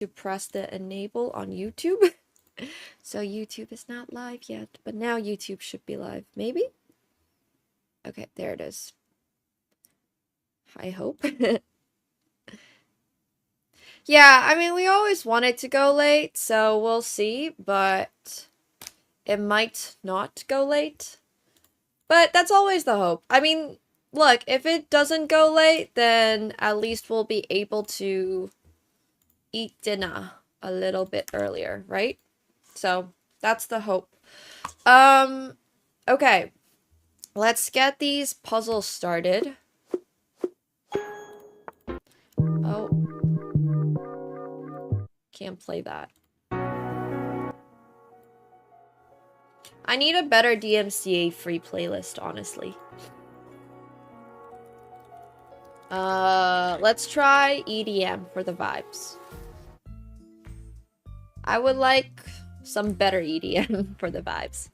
to press the enable on YouTube. So YouTube is not live yet, but now YouTube should be live, maybe? Okay, there it is. I hope. Yeah, I mean, we always want it to go late, so we'll see, but it might not go late. But that's always the hope. I mean, look, if it doesn't go late, then at least we'll be able to eat dinner a little bit earlier, right? So, that's the hope. Okay. Let's get these puzzles started. Oh. Can't play that. I need a better DMCA free playlist, honestly. Let's try EDM for the vibes. I would like some better EDM for the vibes.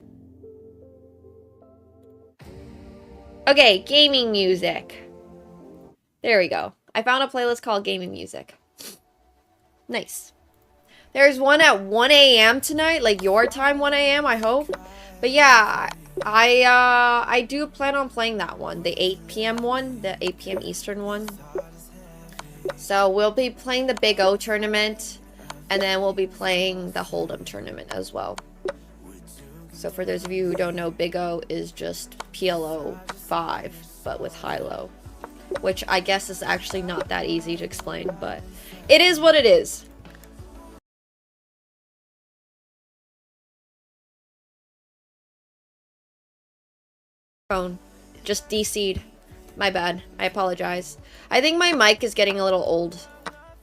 Okay, gaming music. There we go. I found a playlist called Gaming Music. Nice. There's one at 1 a.m. tonight, like your time 1 a.m. I hope. But yeah, I do plan on playing that one, the 8 p.m. one, the 8 p.m. Eastern one. So we'll be playing the Big O tournament, and then we'll be playing the Hold'em tournament as well. So for those of you who don't know, Big O is just PLO 5, but with high-low. Which I guess is actually not that easy to explain, but it is what it is. Phone. Just DC'd. My bad. I apologize. I think my mic is getting a little old,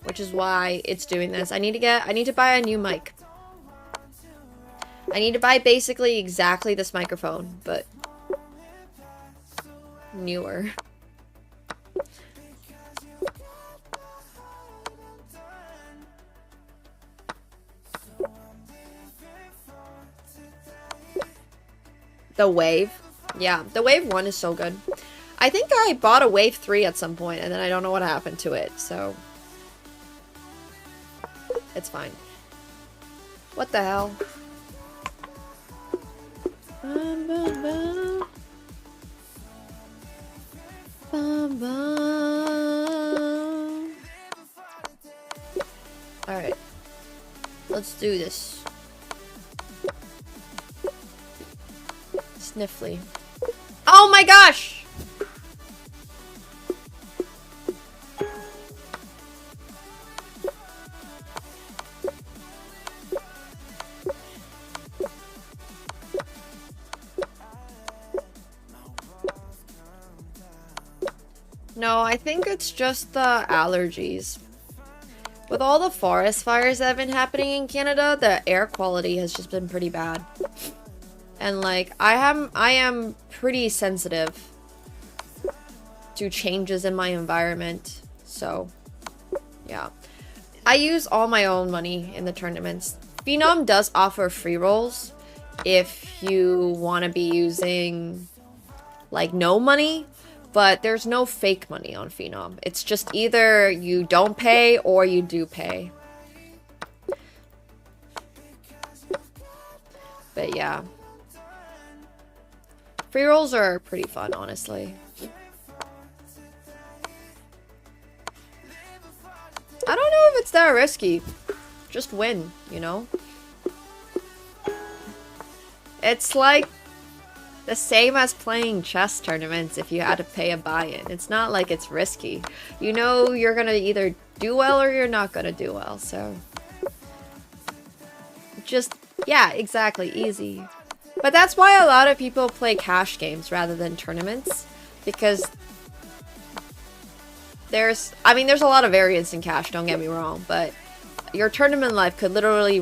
which is why it's doing this. I need to buy a new mic. I need to buy basically exactly this microphone, but newer. The Wave. Yeah, the Wave 1 is so good. I think I bought a Wave 3 at some point, and then I don't know what happened to it, so it's fine. What the hell? Bum, bum, bum. Bum, bum. Alright. Let's do this. Sniffly. Oh my gosh! No, I think it's just the allergies. With all the forest fires that have been happening in Canada, the air quality has just been pretty bad. And like, I am pretty sensitive to changes in my environment. So, yeah. I use all my own money in the tournaments. Phenom does offer free rolls if you want to be using like no money, but there's no fake money on Phenom. It's just either you don't pay or you do pay. But yeah. Free rolls are pretty fun, honestly. I don't know if it's that risky. Just win, you know? It's like the same as playing chess tournaments if you had to pay a buy-in. It's not like it's risky. You know you're gonna either do well or you're not gonna do well, so... Just, yeah, exactly, easy. But that's why a lot of people play cash games rather than tournaments, because there's a lot of variance in cash, don't get me wrong, but your tournament life could literally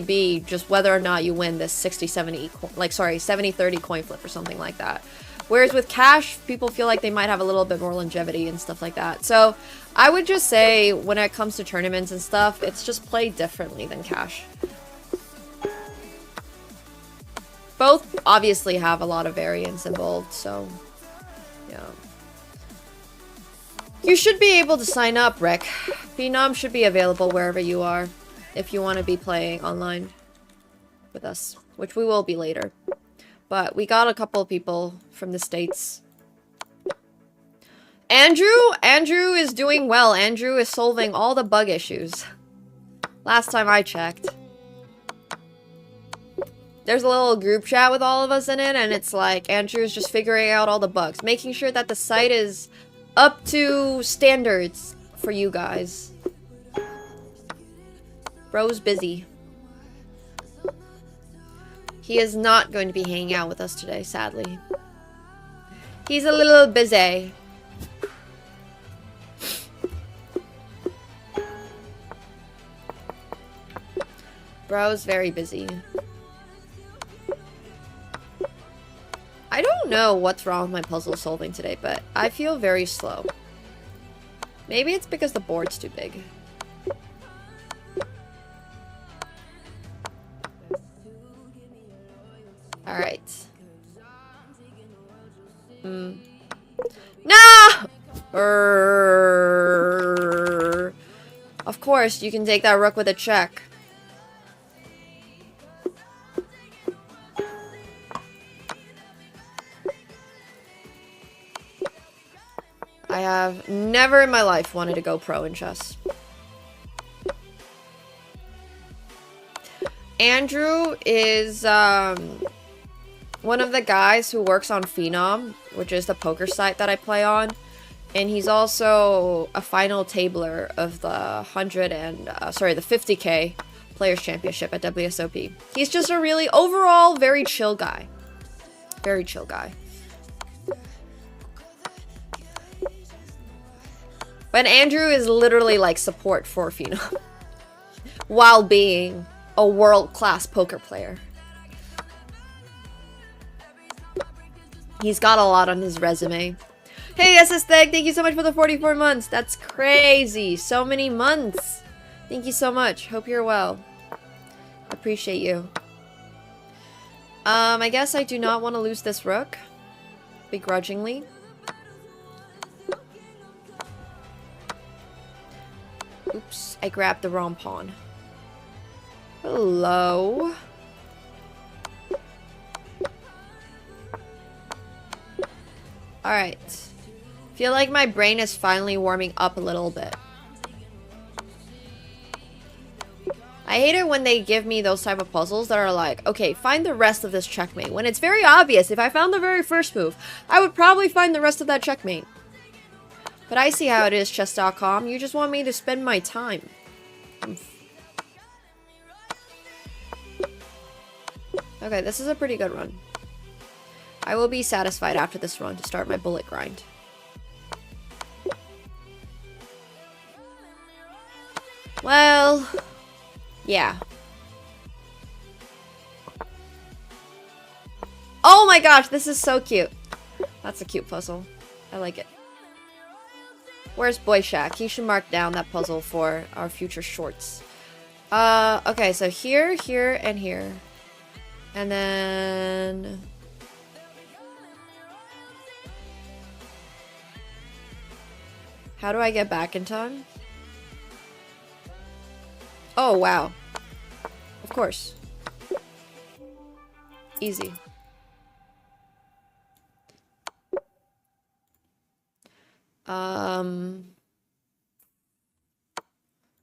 be just whether or not you win this 70-30 coin flip or something like that. Whereas with cash, people feel like they might have a little bit more longevity and stuff like that. So I would just say when it comes to tournaments and stuff, it's just played differently than cash. Both obviously have a lot of variance involved, so yeah. You should be able to sign up, Rick. Phenom should be available wherever you are if you want to be playing online with us, which we will be later. But we got a couple of people from the States. Andrew is doing well. Andrew is solving all the bug issues. Last time I checked. There's a little group chat with all of us in it, and it's like Andrew's just figuring out all the bugs, making sure that the site is up to standards for you guys. Bro's busy. He is not going to be hanging out with us today, sadly. He's a little busy. Bro's very busy. I don't know what's wrong with my puzzle solving today, but I feel very slow. Maybe it's because the board's too big. Alright. No! Of course, you can take that rook with a check. I have never in my life wanted to go pro in chess. Andrew is one of the guys who works on Phenom, which is the poker site that I play on. And he's also a final tabler of the 50K Players Championship at WSOP. He's just a really, overall, very chill guy. Very chill guy. But Andrew is literally like support for Phenom. While being a world-class poker player. He's got a lot on his resume. Hey, SS Theg, thank you so much for the 44 months. That's crazy. So many months. Thank you so much. Hope you're well. Appreciate you. I guess I do not want to lose this rook. Begrudgingly. Oops, I grabbed the wrong pawn. Hello. Alright. Feel like my brain is finally warming up a little bit. I hate it when they give me those type of puzzles that are like, okay, find the rest of this checkmate. When it's very obvious, if I found the very first move, I would probably find the rest of that checkmate. But I see how it is, chess.com. You just want me to spend my time. Okay, this is a pretty good run. I will be satisfied after this run to start my bullet grind. Well, yeah. Oh my gosh, this is so cute. That's a cute puzzle. I like it. Where's Boy Shack? He should mark down that puzzle for our future shorts. Okay, so here, here, and here. And then... How do I get back in time? Oh, wow. Of course. Easy.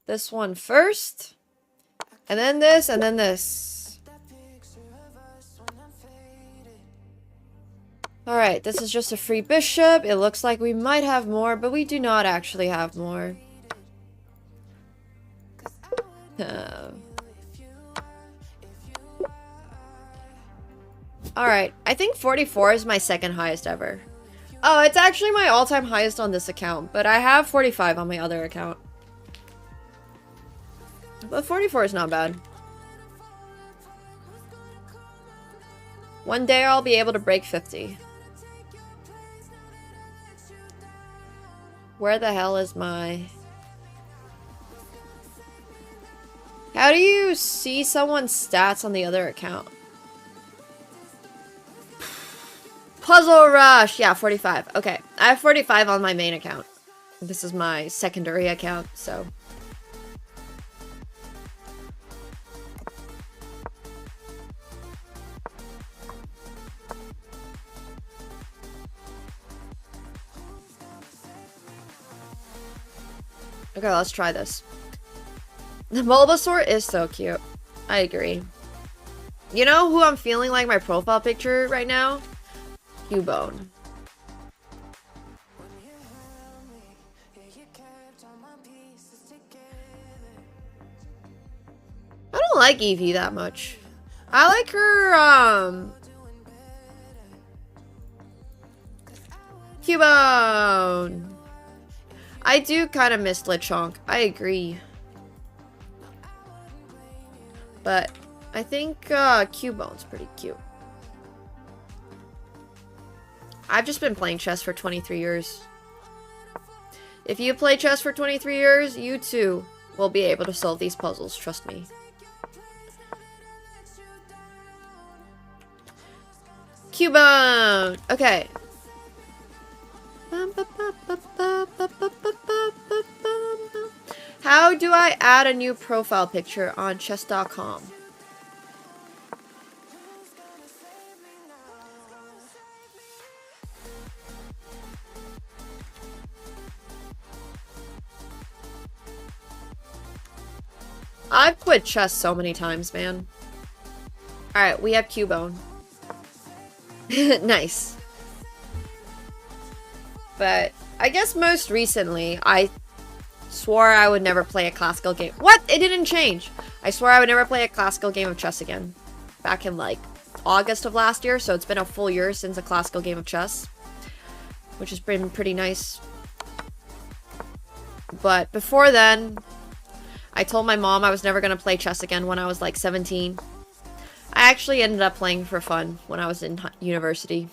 This one first, and then this, and then this. Alright, this is just a free bishop. It looks like we might have more, but we do not actually have more. Alright, I think 44 is my second highest ever. Oh, it's actually my all-time highest on this account, but I have 45 on my other account. But 44 is not bad. One day I'll be able to break 50. Where the hell is my... How do you see someone's stats on the other account? Puzzle Rush! Yeah, 45. Okay, I have 45 on my main account. This is my secondary account, so. Okay, let's try this. The Bulbasaur is so cute. I agree. You know who I'm feeling like my profile picture right now? Cubone. I don't like Eevee that much. I like her, Cubone. I do kind of miss Lechonk. I agree. But I think Cubone's pretty cute. I've just been playing chess for 23 years. If you play chess for 23 years, you too will be able to solve these puzzles, trust me. Cubone! Okay. How do I add a new profile picture on chess.com? I've quit chess so many times, man. Alright, we have Cubone. Nice. But I guess most recently, I swore I would never play a classical game. What? It didn't change. I swore I would never play a classical game of chess again. Back in like August of last year, so it's been a full year since a classical game of chess. Which has been pretty nice. But before then, I told my mom I was never going to play chess again when I was like 17. I actually ended up playing for fun when I was in university.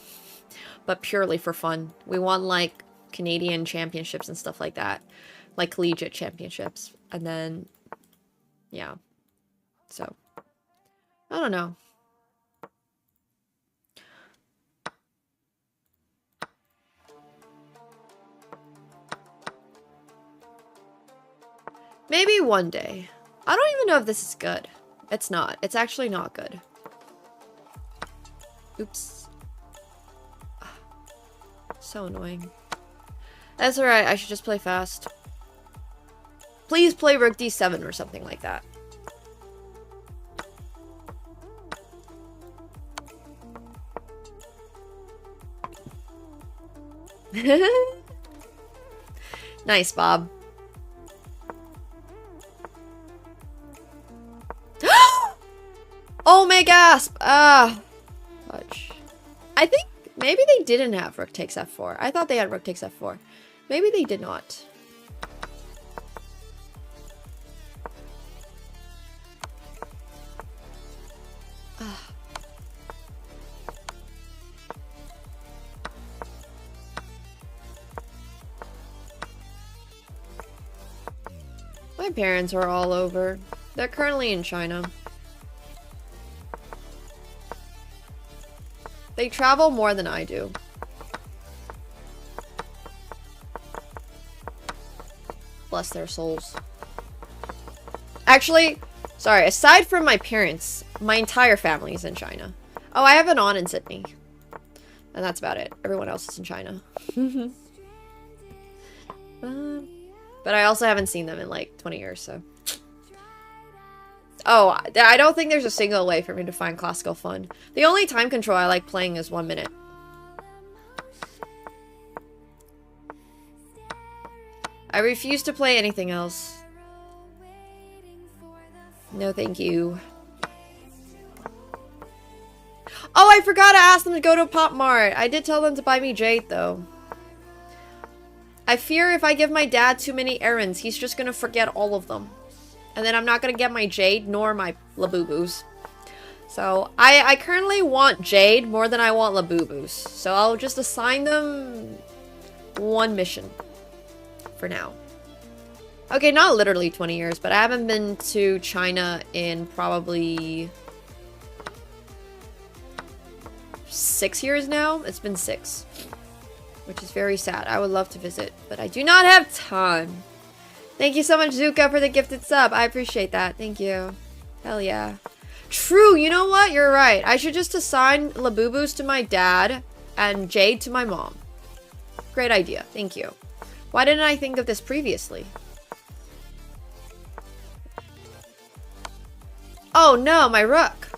But purely for fun. We won like Canadian championships and stuff like that. Like collegiate championships. And then, yeah. So, I don't know. Maybe one day. I don't even know if this is good. It's not. It's actually not good. Oops. So annoying. That's alright. I should just play fast. Please play Rook D7 or something like that. Nice, Bob. Oh my gasp! Ah. Fudge. I think maybe they didn't have Rook takes F4. I thought they had Rook takes F4. Maybe they did not. Ah. My parents are all over. They're currently in China. They travel more than I do. Bless their souls. Actually, sorry, aside from my parents, my entire family is in China. Oh, I have an aunt in Sydney. And that's about it. Everyone else is in China. But I also haven't seen them in like 20 years, so. Oh, I don't think there's a single way for me to find classical fun. The only time control I like playing is 1 minute. I refuse to play anything else. No, thank you. Oh, I forgot to ask them to go to Pop Mart. I did tell them to buy me Jade, though. I fear if I give my dad too many errands, he's just gonna forget all of them. And then I'm not gonna get my Jade nor my Labubu's. So I currently want Jade more than I want Labubu's. So I'll just assign them one mission for now. Okay, not literally 20 years, but I haven't been to China in probably 6 years now. It's been 6. which is very sad. I would love to visit, but I do not have time. Thank you so much, Zuka, for the gifted sub. I appreciate that. Thank you. Hell yeah. True, you know what? You're right. I should just assign Labubus to my dad and Jade to my mom. Great idea. Thank you. Why didn't I think of this previously? Oh no, my rook.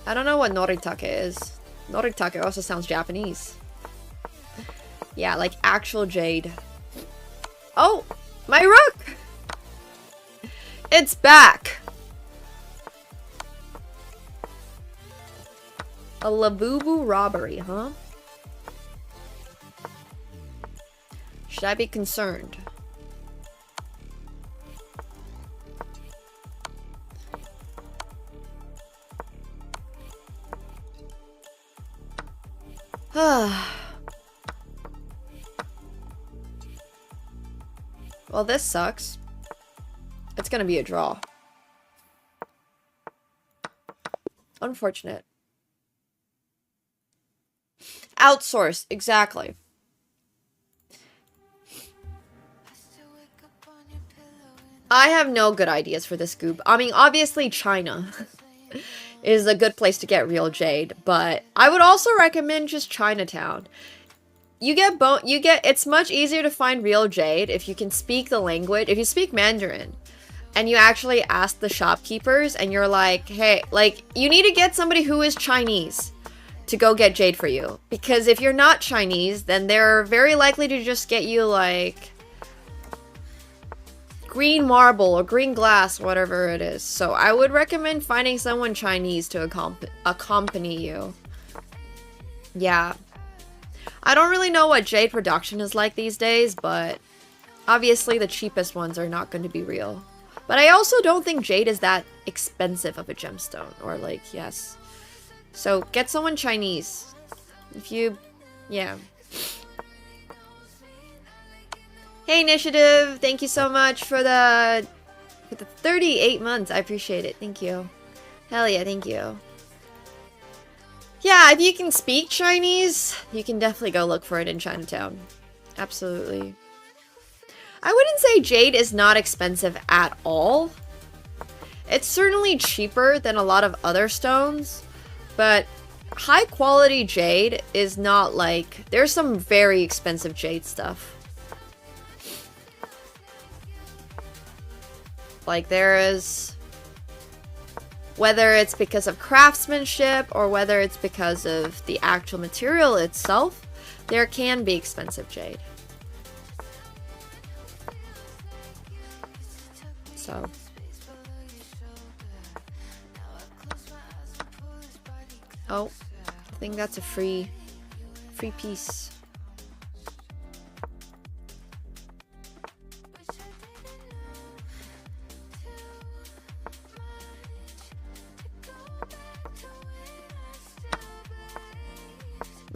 I don't know what Noritake is. Noritake also sounds Japanese. Yeah, like actual Jade. Oh, my rook! It's back! A Labubu robbery, huh? Should I be concerned? Well, this sucks. It's gonna be a draw. Unfortunate. Outsource, exactly. I have no good ideas for this goop. I mean, obviously China is a good place to get real jade, but I would also recommend just Chinatown. It's much easier to find real jade if you can speak the language. If you speak Mandarin and you actually ask the shopkeepers and you're like, hey, like, you need to get somebody who is Chinese to go get jade for you. Because if you're not Chinese, then they're very likely to just get you, like, green marble or green glass, whatever it is. So I would recommend finding someone Chinese to accompany you. Yeah. I don't really know what jade production is like these days, but obviously the cheapest ones are not going to be real. But I also don't think jade is that expensive of a gemstone, or like, yes. So get someone Chinese. If you, yeah. Hey Initiative, thank you so much for the 38 months. I appreciate it. Thank you. Hell yeah, thank you. Yeah, if you can speak Chinese, you can definitely go look for it in Chinatown. Absolutely. I wouldn't say jade is not expensive at all. It's certainly cheaper than a lot of other stones, but high quality jade is not like... There's some very expensive jade stuff. Like there is... Whether it's because of craftsmanship or whether it's because of the actual material itself, there can be expensive jade. So. Oh, I think that's a free piece.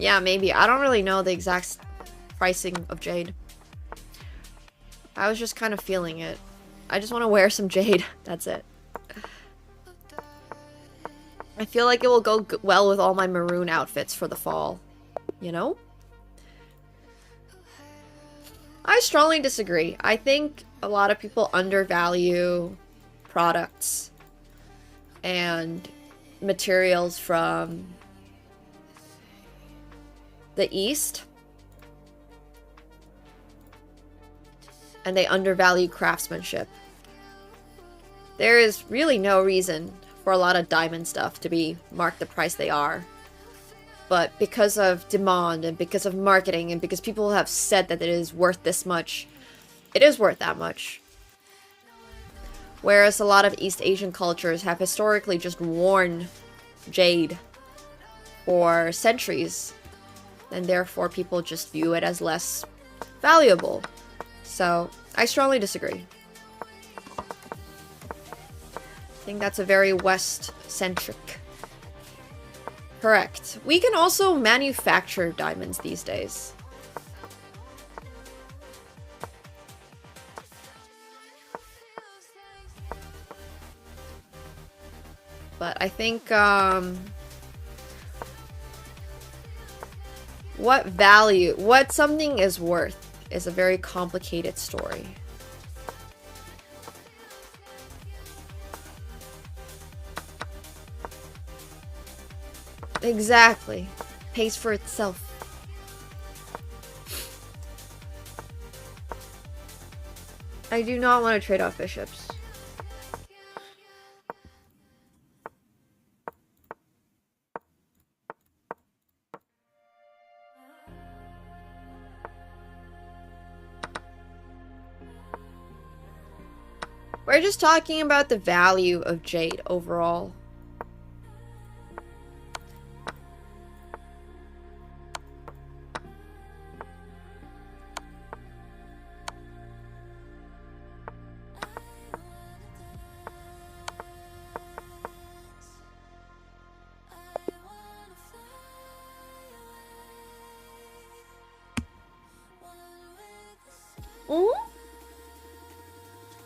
Yeah, maybe. I don't really know the exact pricing of jade. I was just kind of feeling it. I just want to wear some jade. That's it. I feel like it will go well with all my maroon outfits for the fall. You know? I strongly disagree. I think a lot of people undervalue products and materials from the East, and they undervalue craftsmanship. There is really no reason for a lot of diamond stuff to be marked the price they are, but because of demand and because of marketing and because people have said that it is worth this much, it is worth that much. Whereas a lot of East Asian cultures have historically just worn jade for centuries, and therefore people just view it as less valuable. So, I strongly disagree. I think that's a very West-centric. Correct. We can also manufacture diamonds these days. But I think, What value, what something is worth is a very complicated story. Exactly. Pays for itself. I do not want to trade off bishops. We're just talking about the value of Jade overall.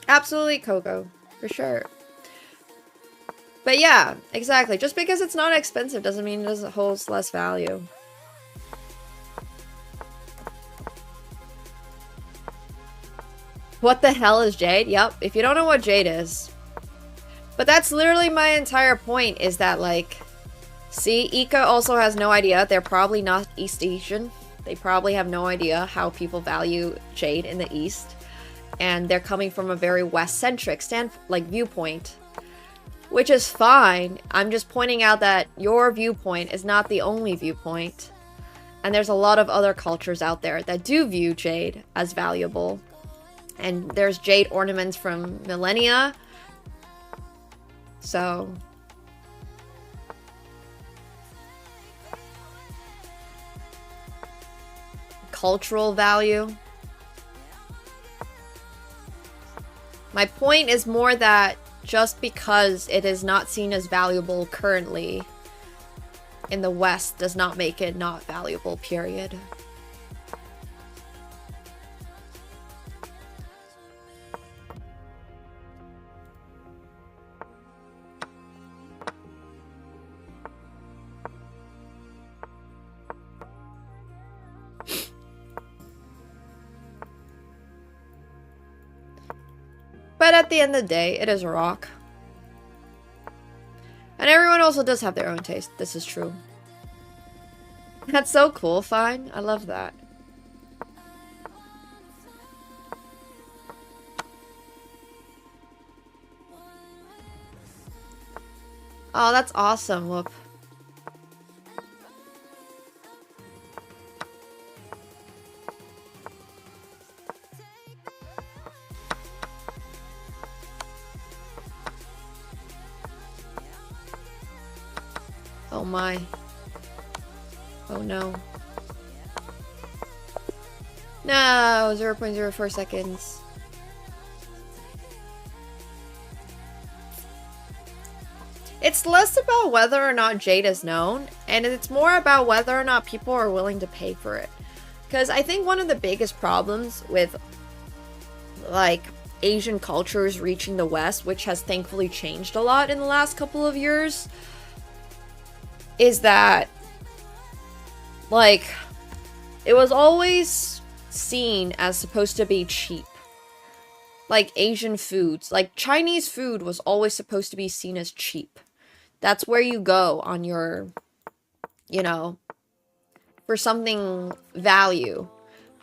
Absolutely Coco, for sure. But yeah, exactly. Just because it's not expensive doesn't mean it doesn't hold less value. What the hell is Jade? Yep, if you don't know what Jade is. But that's literally my entire point, is that, like, see, Ika also has no idea. They're probably not East Asian. They probably have no idea how people value Jade in the East. And they're coming from a very West-centric viewpoint. Which is fine. I'm just pointing out that your viewpoint is not the only viewpoint. And there's a lot of other cultures out there that do view Jade as valuable. And there's Jade ornaments from millennia. So... cultural value. My point is more that just because it is not seen as valuable currently in the West does not make it not valuable, period. But at the end of the day, it is a rock. And everyone also does have their own taste. This is true. That's so cool, Fine. I love that. Oh, that's awesome. Whoop. Oh my. Oh no. No, 0.04 seconds. It's less about whether or not Jade is known, and it's more about whether or not people are willing to pay for it. Because I think one of the biggest problems with, like, Asian cultures reaching the West, which has thankfully changed a lot in the last couple of years, is that, like, it was always seen as supposed to be cheap. Like, Asian foods. Like, Chinese food was always supposed to be seen as cheap. That's where you go on your, you know, for something value.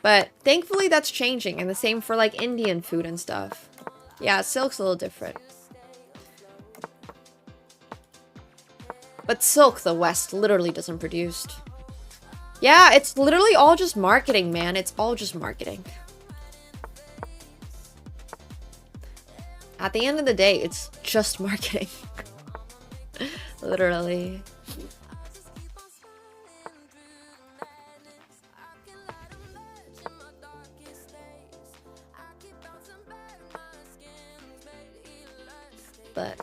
But thankfully that's changing, and the same for, like, Indian food and stuff. Yeah, silk's a little different. But silk, the West literally doesn't produce. Yeah, it's literally all just marketing, man. It's all just marketing. At the end of the day, it's just marketing. Literally. But...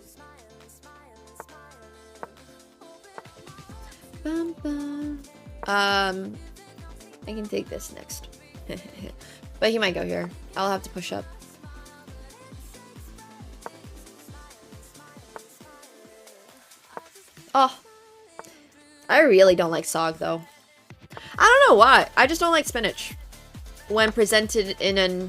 I can take this next. But he might go here. I'll have to push up. Oh. I really don't like Sog, though. I don't know why. I just don't like spinach when presented in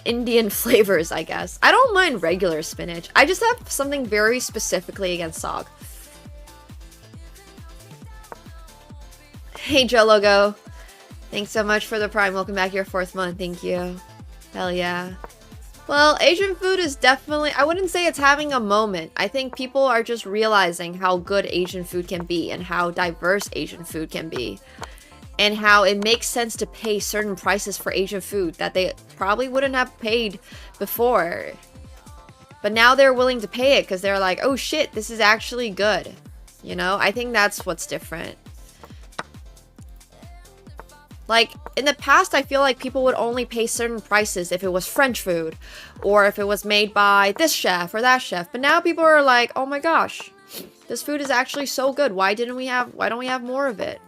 Indian flavors, I guess. I don't mind regular spinach. I just have something very specifically against sog. Hey, Joe Logo. Thanks so much for the Prime. Welcome back your 4th month. Thank you. Hell yeah. Well, Asian food is definitely... I wouldn't say it's having a moment. I think people are just realizing how good Asian food can be and how diverse Asian food can be. And how it makes sense to pay certain prices for Asian food that they probably wouldn't have paid before. But now they're willing to pay it because they're like, oh shit, this is actually good. You know, I think that's what's different. Like, in the past, I feel like people would only pay certain prices if it was French food. Or if it was made by this chef or that chef. But now people are like, oh my gosh, this food is actually so good. Why don't we have more of it?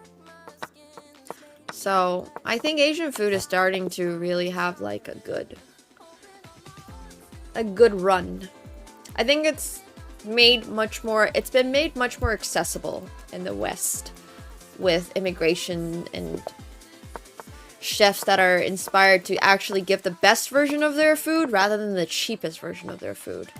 So, I think Asian food is starting to really have like a good run. I think it's been made much more accessible in the West with immigration and chefs that are inspired to actually give the best version of their food rather than the cheapest version of their food.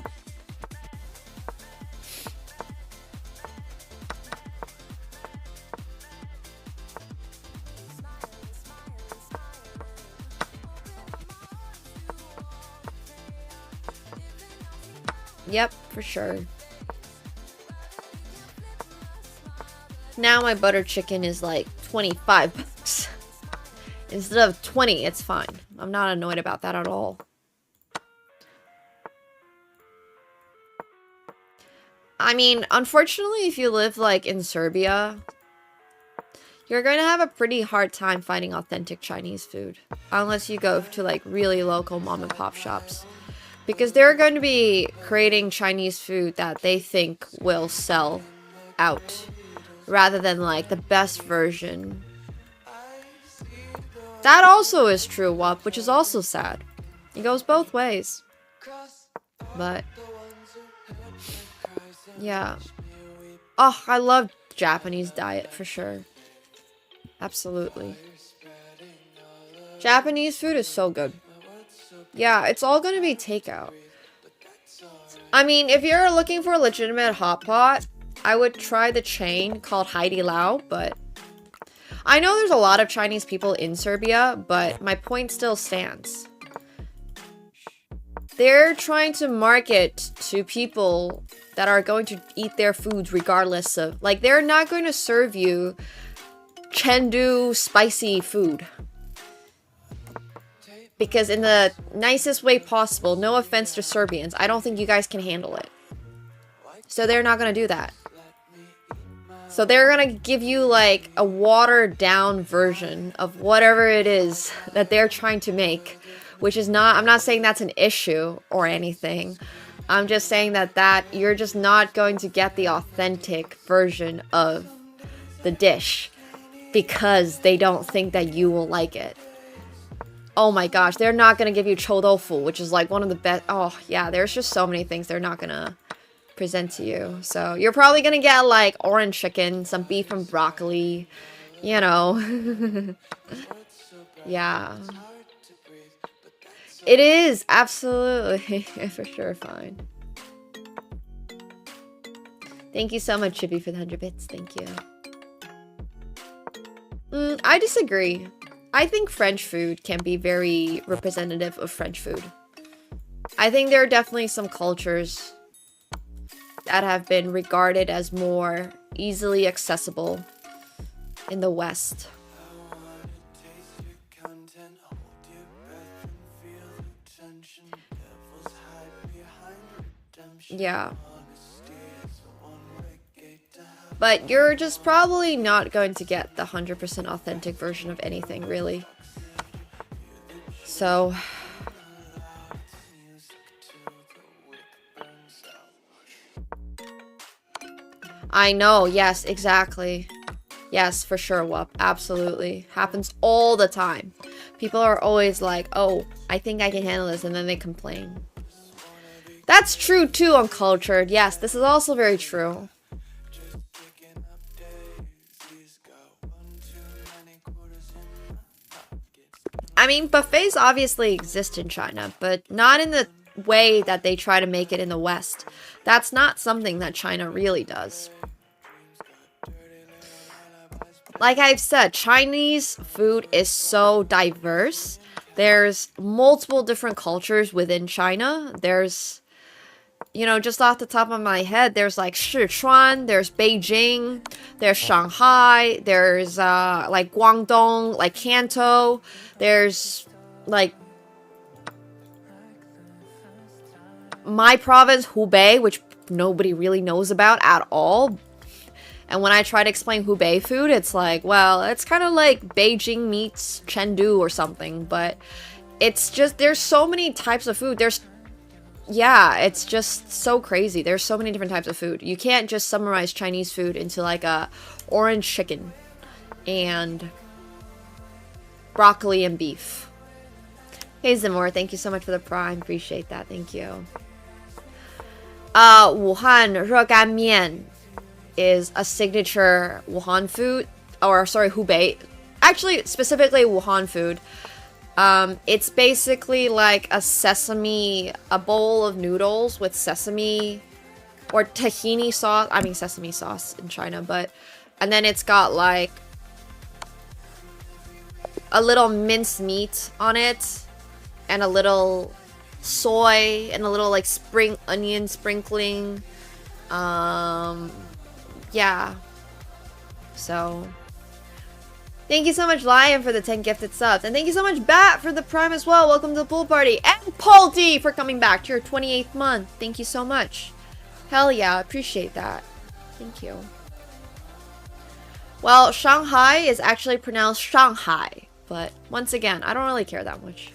Yep, for sure. Now my butter chicken is like 25 bucks. Instead of 20, it's fine. I'm not annoyed about that at all. I mean, unfortunately, if you live like in Serbia, you're going to have a pretty hard time finding authentic Chinese food. Unless you go to like really local mom and pop shops. Because they're going to be creating Chinese food that they think will sell out. Rather than like the best version. That also is true, Wop, which is also sad. It goes both ways. But yeah. Oh, I love Japanese diet for sure. Absolutely. Japanese food is so good. Yeah, it's all gonna be takeout. I mean, if you're looking for a legitimate hot pot, I would try the chain called Haidi Lao, but I know there's a lot of Chinese people in Serbia, but my point still stands. They're trying to market to people that are going to eat their foods regardless of... Like, they're not going to serve you Chengdu spicy food. Because in the nicest way possible, no offense to Serbians, I don't think you guys can handle it. So they're not going to do that. So they're going to give you like a watered down version of whatever it is that they're trying to make. Which is not, I'm not saying that's an issue or anything. I'm just saying that you're just not going to get the authentic version of the dish. Because they don't think that you will like it. Oh my gosh, they're not going to give you chou tofu, which is like one of the best. Oh yeah, there's just so many things they're not going to present to you. So you're probably going to get like orange chicken, some beef and broccoli, you know. Yeah. It is, absolutely. For sure, fine. Thank you so much, Chippy, for the 100 bits. Thank you. I disagree. I think French food can be very representative of French food. I think there are definitely some cultures that have been regarded as more easily accessible in the West. Yeah. But you're just probably not going to get the 100% authentic version of anything, really. So... I know, yes, exactly. Yes, for sure, Wup. Absolutely. Happens all the time. People are always like, oh, I think I can handle this, and then they complain. That's true, too, Uncultured. Yes, this is also very true. I mean, buffets obviously exist in China, but not in the way that they try to make it in the West. That's not something that China really does. Like I've said, Chinese food is so diverse. There's multiple different cultures within China. There's, you know, just off the top of my head, there's like Sichuan, there's Beijing, there's Shanghai, there's like Guangdong, like Kanto, there's like my province, Hubei, which nobody really knows about at all. And when I try to explain Hubei food, it's like, well, it's kind of like Beijing meets Chengdu or something, but it's just, there's so many types of food. Yeah, it's just so crazy. There's so many different types of food. You can't just summarize Chinese food into like a orange chicken and broccoli and beef. Hey Zimor, thank you so much for the prime. Appreciate that. Thank you. Wuhan 热干面 is a signature Wuhan food, or sorry, Hubei. Actually, specifically Wuhan food. It's basically like a bowl of noodles with sesame or tahini sauce. I mean sesame sauce in China, and then it's got like a little minced meat on it and a little soy and a little like spring onion sprinkling. Yeah. So thank you so much, Lion, for the 10 gifted subs. And thank you so much, Bat, for the prime as well. Welcome to the pool party. And Paul D for coming back to your 28th month. Thank you so much. Hell yeah, I appreciate that. Thank you. Well, Shanghai is actually pronounced Shanghai. But once again, I don't really care that much.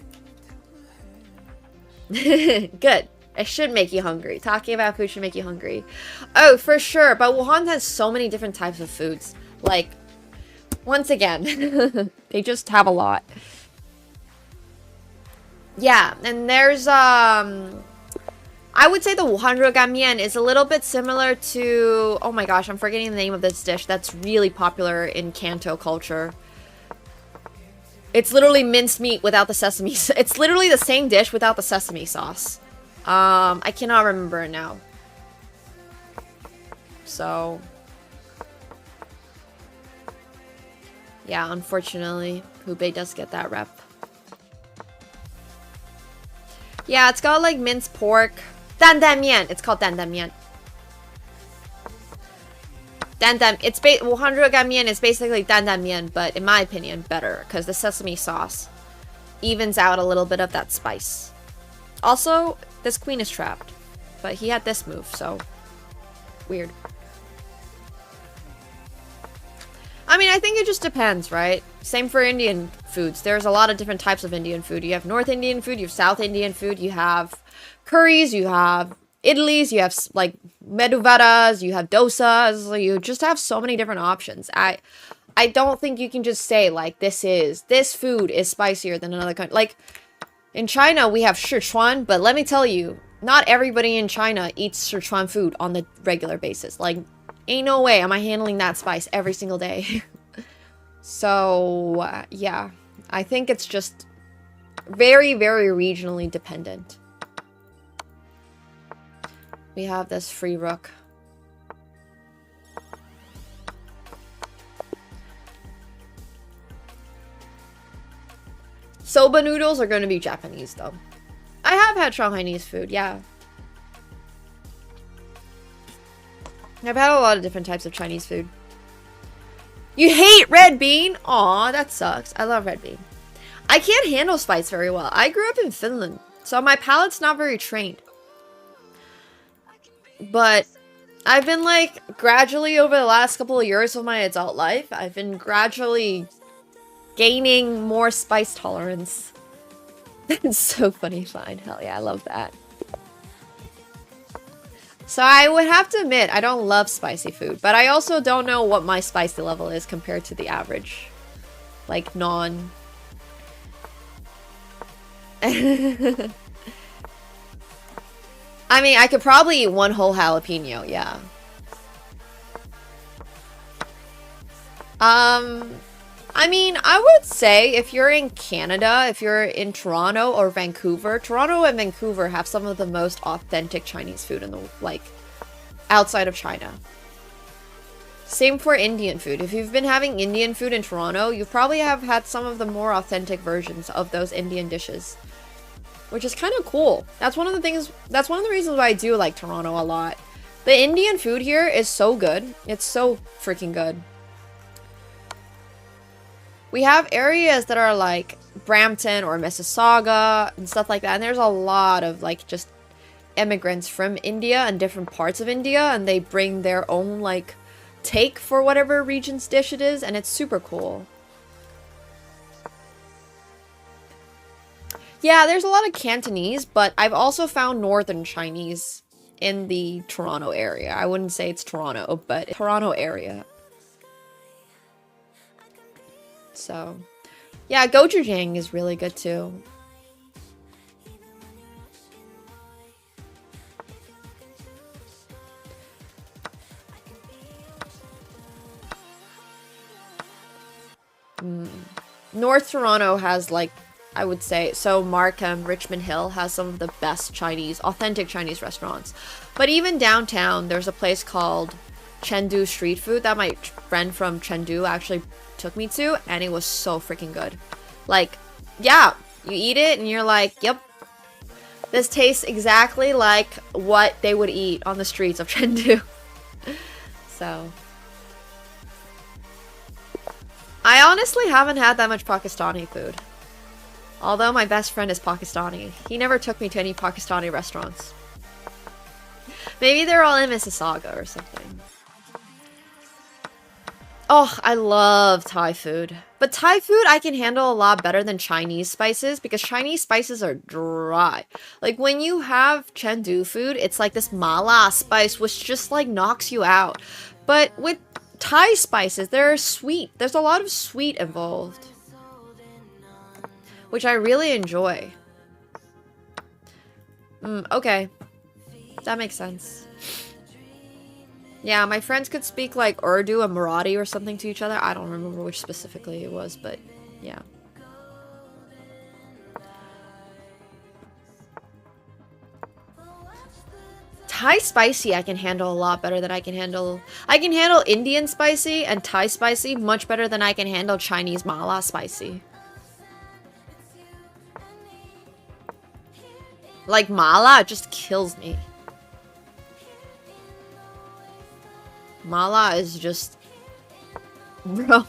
Good. It should make you hungry. Talking about food should make you hungry. Oh, for sure. But Wuhan has so many different types of foods. Like, once again, they just have a lot. Yeah, and there's, I would say the Wuhan 热干面 is a little bit similar to, oh my gosh, I'm forgetting the name of this dish that's really popular in Kanto culture. It's literally minced meat without the sesame. It's literally the same dish without the sesame sauce. I cannot remember it now. So, yeah, unfortunately, Hubei does get that rep. Yeah, it's got like minced pork. Dandan mian. It's called dandan mian. Wuhan 热干面 is basically dandan mian, but in my opinion, better because the sesame sauce evens out a little bit of that spice. Also, this queen is trapped, but he had this move, so weird. I mean, I think it just depends, right? Same for Indian foods. There's a lot of different types of Indian food. You have North Indian food, you have South Indian food, you have curries, you have idlis, you have like medu vadas, you have dosas. You just have so many different options. I don't think you can just say like this food is spicier than another country. Like in China, we have Sichuan, but let me tell you, not everybody in China eats Sichuan food on the regular basis. Like, ain't no way am I handling that spice every single day. So, yeah. I think it's just very, very regionally dependent. We have this free rook. Soba noodles are going to be Japanese, though. I have had Shanghainese food, yeah. I've had a lot of different types of Chinese food. You hate red bean? Aw, that sucks. I love red bean. I can't handle spice very well. I grew up in Finland, so my palate's not very trained. But I've been, like, gradually over the last couple of years of my adult life, I've been gradually gaining more spice tolerance. That's so funny, fine. Hell yeah, I love that. So I would have to admit, I don't love spicy food, but I also don't know what my spicy level is compared to the average. Like, non... I mean, I could probably eat one whole jalapeno, I I mean, I would say if you're in Canada, if you're in Toronto or Vancouver, Toronto and Vancouver have some of the most authentic Chinese food in the, like, outside of China. Same for Indian food. If you've been having Indian food in Toronto, you probably have had some of the more authentic versions of those Indian dishes, which is kind of cool. That's one of the things, that's one of the reasons why I do like Toronto a lot. The Indian food here is so good. It's so freaking good. We have areas that are like Brampton or Mississauga and stuff like that. And there's a lot of like just immigrants from India and different parts of India. And they bring their own like take for whatever region's dish it is. And it's super cool. Yeah, there's a lot of Cantonese, but I've also found Northern Chinese in the Toronto area. I wouldn't say it's Toronto, but Toronto area. So, yeah, gochujang is really good too. North Toronto has like, I would say, so Markham, Richmond Hill has some of the best Chinese, authentic Chinese restaurants. But even downtown, there's a place called Chengdu Street Food that my friend from Chengdu actually took me to, and it was so freaking good. Like, yeah, you eat it and you're like, yep, this tastes exactly like what they would eat on the streets of Chengdu. So, I honestly haven't had that much Pakistani food. Although my best friend is Pakistani. He never took me to any Pakistani restaurants. Maybe they're all in Mississauga or something. Oh, I love Thai food. But Thai food I can handle a lot better than Chinese spices because Chinese spices are dry. Like when you have Chengdu food, it's like this mala spice which just like knocks you out. But with Thai spices, they're sweet. There's a lot of sweet involved, which I really enjoy. Okay. That makes sense. Yeah, my friends could speak like Urdu and Marathi or something to each other. I don't remember which specifically it was, but yeah. Thai spicy I can handle a lot better than I can handle Indian spicy and Thai spicy much better than I can handle Chinese mala spicy. Like mala just kills me. Mala is just... Bro.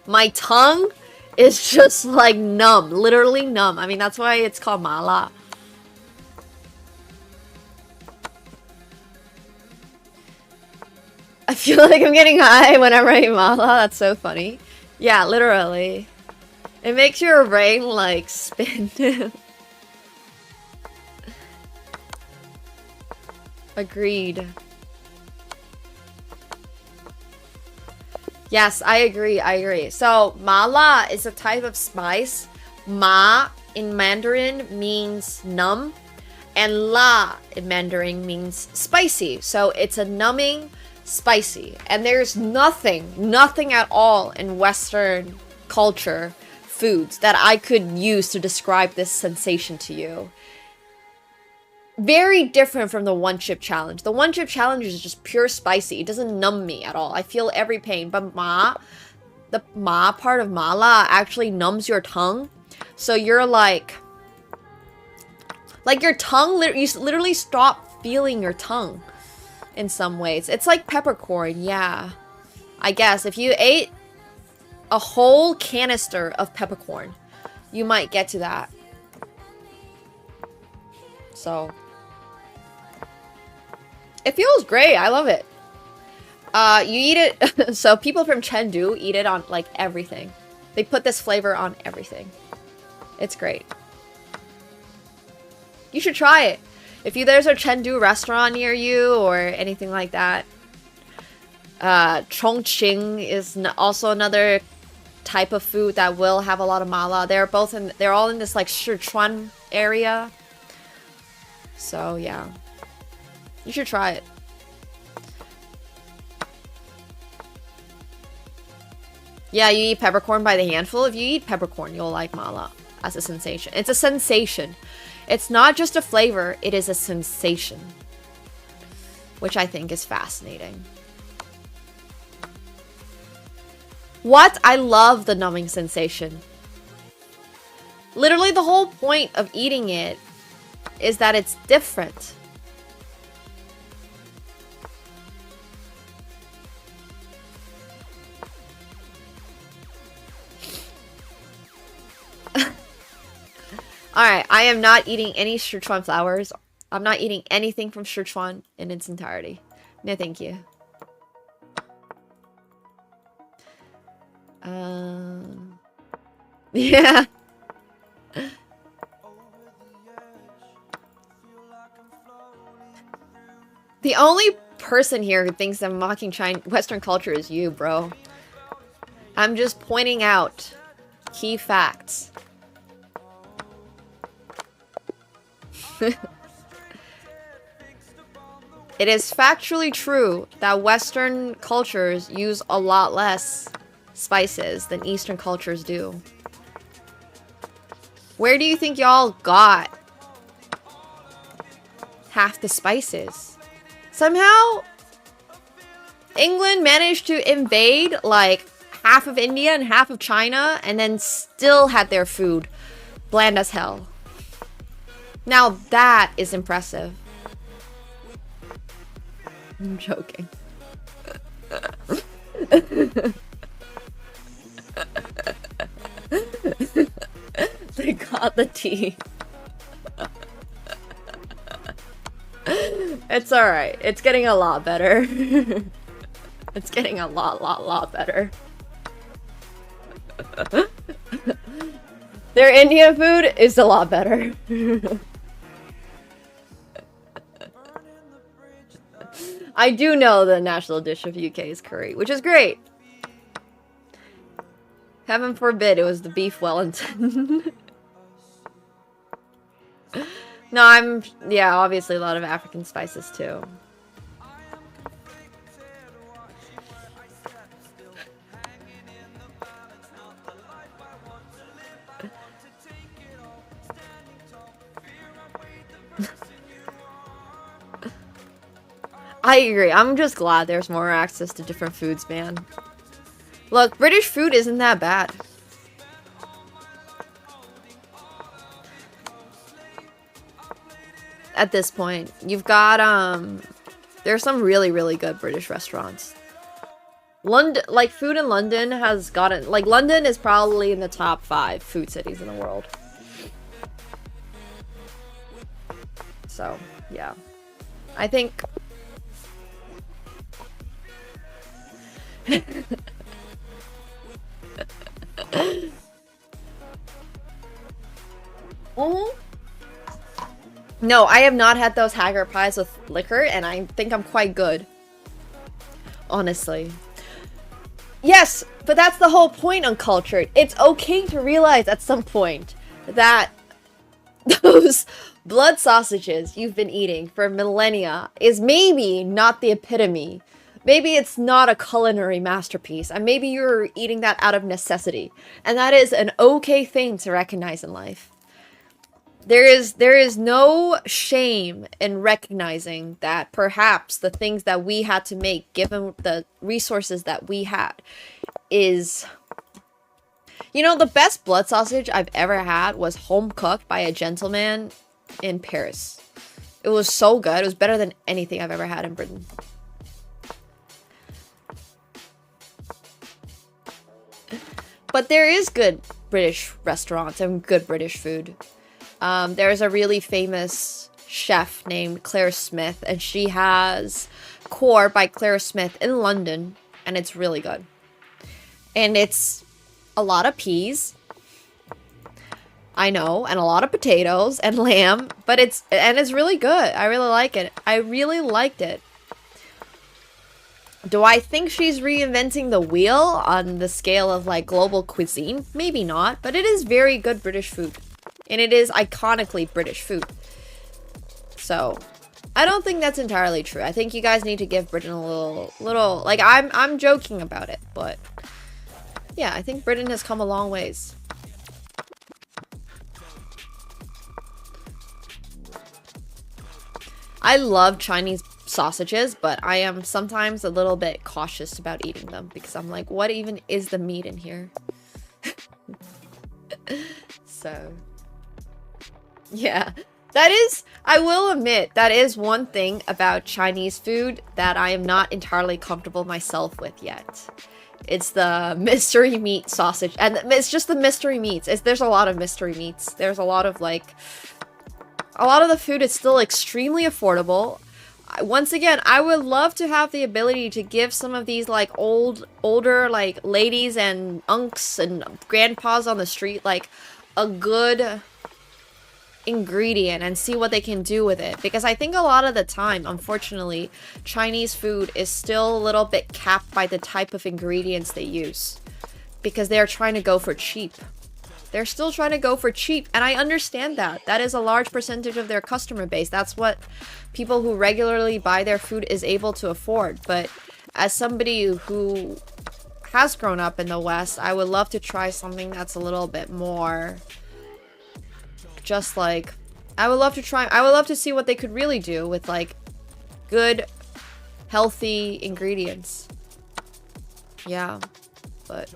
My tongue is just like numb. Literally numb. I mean, that's why it's called mala. I feel like I'm getting high whenever I eat mala. That's so funny. Yeah, literally. It makes your brain like spin. Agreed. Yes, I agree. I agree. So, mala is a type of spice. Ma in Mandarin means numb, and la in Mandarin means spicy. So, it's a numbing spicy. And there's nothing at all in Western culture, foods, that I could use to describe this sensation to you. Very different from the one chip challenge. The one chip challenge is just pure spicy. It doesn't numb me at all. I feel every pain. But the ma part of mala actually numbs your tongue. So you're like your tongue, you literally stop feeling your tongue in some ways. It's like peppercorn, yeah. I guess if you ate a whole canister of peppercorn, you might get to that. So... it feels great. I love it. You eat it... so people from Chengdu eat it on, like, everything. They put this flavor on everything. It's great. You should try it. If there's a Chengdu restaurant near you or anything like that. Chongqing is also another type of food that will have a lot of mala. They're all in this, like, Sichuan area. So, yeah. You should try it. Yeah, you eat peppercorn by the handful. If you eat peppercorn, you'll like mala as a sensation. It's a sensation. It's not just a flavor, it is a sensation. Which I think is fascinating. What? I love the numbing sensation. Literally the whole point of eating it is that it's different. Alright, I am not eating any Sichuan flowers. I'm not eating anything from Sichuan in its entirety. No, thank you. Yeah. The only person here who thinks I'm mocking Western culture is you, bro. I'm just pointing out key facts. It is factually true that Western cultures use a lot less spices than Eastern cultures do. Where do you think y'all got half the spices? Somehow, England managed to invade like half of India and half of China and then still had their food bland as hell. Now that is impressive. I'm joking. They got the tea. It's alright. It's getting a lot better. It's getting a lot better. Their Indian food is a lot better. I do know the national dish of UK is curry, which is great. Heaven forbid it was the beef Wellington. No, yeah, obviously a lot of African spices too. I agree. I'm just glad there's more access to different foods, man. Look, British food isn't that bad. At this point, you've got there's some really good British restaurants. London, like food in London has gotten, like London is probably in the top 5 food cities in the world. So, yeah. I think No, I have not had those Haggard pies with liquor, and I think I'm quite good. Honestly. Yes, but that's the whole point, Uncultured. It's okay to realize at some point that those blood sausages you've been eating for millennia is maybe not the epitome. Maybe it's not a culinary masterpiece, and maybe you're eating that out of necessity. And that is an okay thing to recognize in life. There is no shame in recognizing that perhaps the things that we had to make, given the resources that we had, is... You know, the best blood sausage I've ever had was home cooked by a gentleman in Paris. It was so good. It was better than anything I've ever had in Britain. But there is good British restaurants and good British food. There's a really famous chef named Claire Smith, and she has Core by Claire Smith in London, and it's really good. And it's a lot of peas, I know, and a lot of potatoes and lamb, but it's really good. I really like it. I really liked it. Do I think she's reinventing the wheel on the scale of like global cuisine? Maybe not, but it is very good British food. And it is iconically British food. So, I don't think that's entirely true. I think you guys need to give Britain a little like I'm joking about it, but Yeah, I think Britain has come a long ways. I love Chinese sausages, but I am sometimes a little bit cautious about eating them because I'm like, what even is the meat in here? So, yeah. That is, I will admit, that is one thing about Chinese food that I am not entirely comfortable myself with yet. It's the mystery meat sausage, and it's just the mystery meats. There's a lot of mystery meats. There's a lot of, like, a lot of the food is still extremely affordable. Once again, I would love to have the ability to give some of these, like, older, like, ladies and unks and grandpas on the street, like, a good ingredient and see what they can do with it, because I think a lot of the time, unfortunately, Chinese food is still a little bit capped by the type of ingredients they use because they're trying to go for cheap. They're still trying to go for cheap, and I understand that. That is a large percentage of their customer base. That's what people who regularly buy their food is able to afford. But as somebody who has grown up in the West, I would love to try something that's a little bit more just like, I would love to see what they could really do with, like, good, healthy ingredients. Yeah, but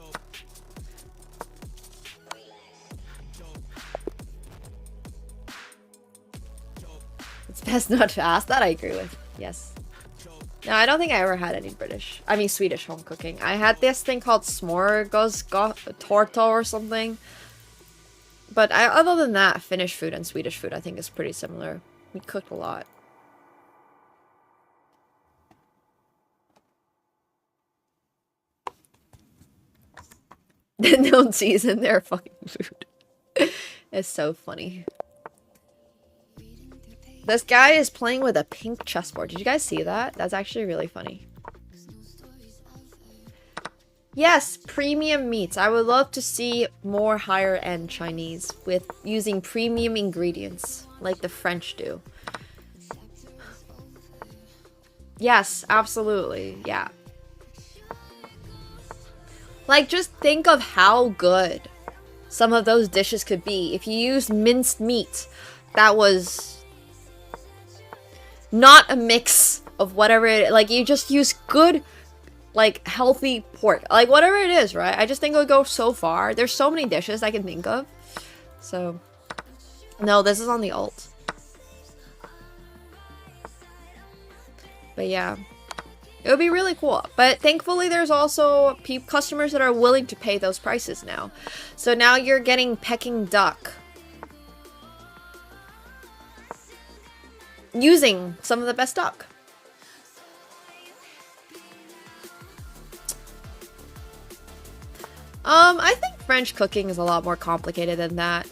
it's best not to ask. That I agree with. Yes. No, I don't think I ever had any Swedish home cooking. I had this thing called smorgastorta or something. But other than that, Finnish food and Swedish food, I think, is pretty similar. We cooked a lot. They don't season their fucking food. It's so funny. This guy is playing with a pink chessboard. Did you guys see that? That's actually really funny. Yes, premium meats. I would love to see more higher-end Chinese with using premium ingredients like the French do. Yes, absolutely. Yeah. Like, just think of how good some of those dishes could be if you used minced meat that was not a mix of whatever it, like, you just use good, like, healthy pork, like, whatever it is, right? I just think it would go so far. There's so many dishes I can think of. So, no, this is on the alt. But yeah, it would be really cool. But thankfully, there's also customers that are willing to pay those prices now. So now you're getting Peking duck using some of the best duck. I think French cooking is a lot more complicated than that.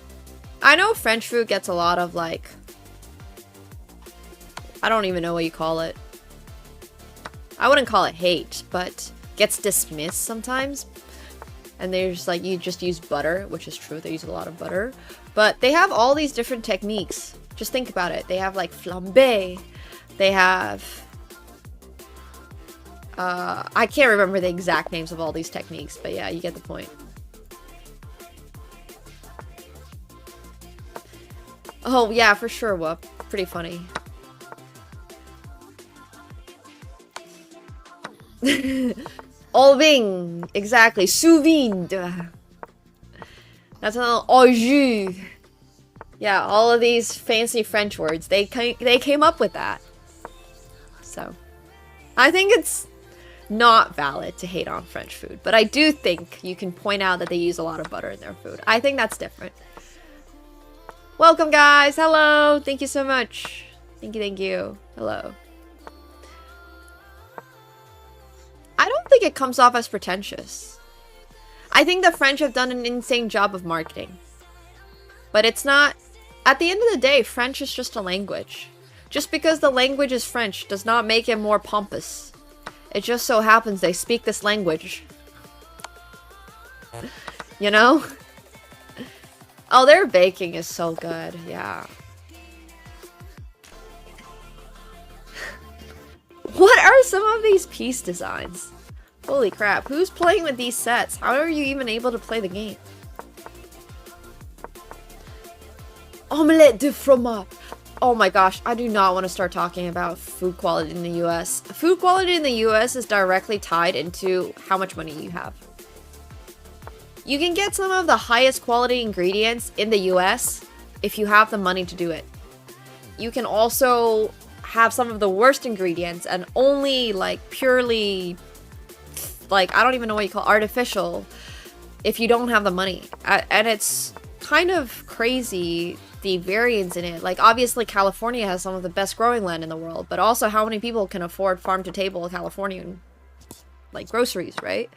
I know French food gets a lot of, like, I don't even know what you call it. I wouldn't call it hate, but gets dismissed sometimes. And there's, like, you just use butter, which is true, they use a lot of butter. But they have all these different techniques. Just think about it. They have, like, flambé. They have... I can't remember the exact names of all these techniques, but yeah, you get the point. Oh, yeah, for sure, Whoop. Pretty funny. Olving, exactly. Sous vide. That's an au jus. Yeah, all of these fancy French words, they came up with that. So, I think it's not valid to hate on French food, but I do think you can point out that they use a lot of butter in their food. I think that's different. Welcome, guys. Hello. Thank you so much. Thank you, thank you. Hello. I don't think it comes off as pretentious. I think the French have done an insane job of marketing. But it's not... At the end of the day, French is just a language. Just because the language is French does not make it more pompous. It just so happens they speak this language. You know? Oh, their baking is so good. Yeah. What are some of these piece designs? Holy crap, who's playing with these sets? How are you even able to play the game? Omelette de fromage. Oh my gosh, I do not want to start talking about food quality in the US. Food quality in the US is directly tied into how much money you have. You can get some of the highest quality ingredients in the US if you have the money to do it. You can also have some of the worst ingredients and only like purely, like, I don't even know what you call artificial if you don't have the money. And it's kind of crazy, the variance in it. Like, obviously California has some of the best growing land in the world, but also how many people can afford farm to table Californian like groceries, right?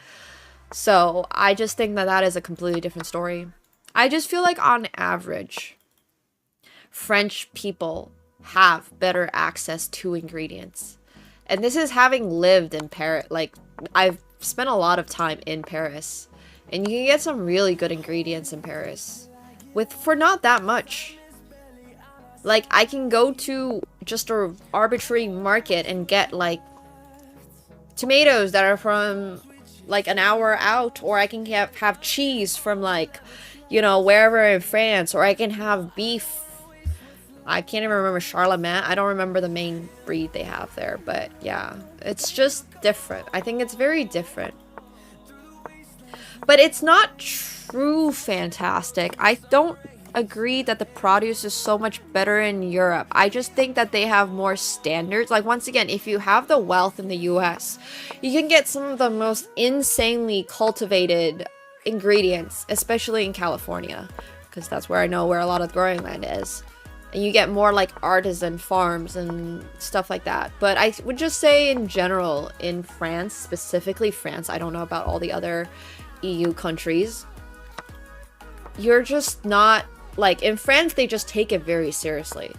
So I just think that that is a completely different story. I just feel like on average French people have better access to ingredients. And this is having lived in Paris. Like, I've spent a lot of time in Paris, and you can get some really good ingredients in Paris for not that much. Like, I can go to just a arbitrary market and get like tomatoes that are from like an hour out, or I can have cheese from like, you know, wherever in France, or I can have beef. I can't even remember Charlemagne. I don't remember the main breed they have there, but yeah, it's just different. I think it's very different. But it's not true fantastic. I don't agree that the produce is so much better in Europe. I just think that they have more standards. Like, once again, if you have the wealth in the US, you can get some of the most insanely cultivated ingredients, especially in California, because that's where I know where a lot of growing land is. And you get more like artisan farms and stuff like that. But I would just say in general, in France, specifically France, I don't know about all the other EU countries, you're just not, like, in France, they just take it very seriously.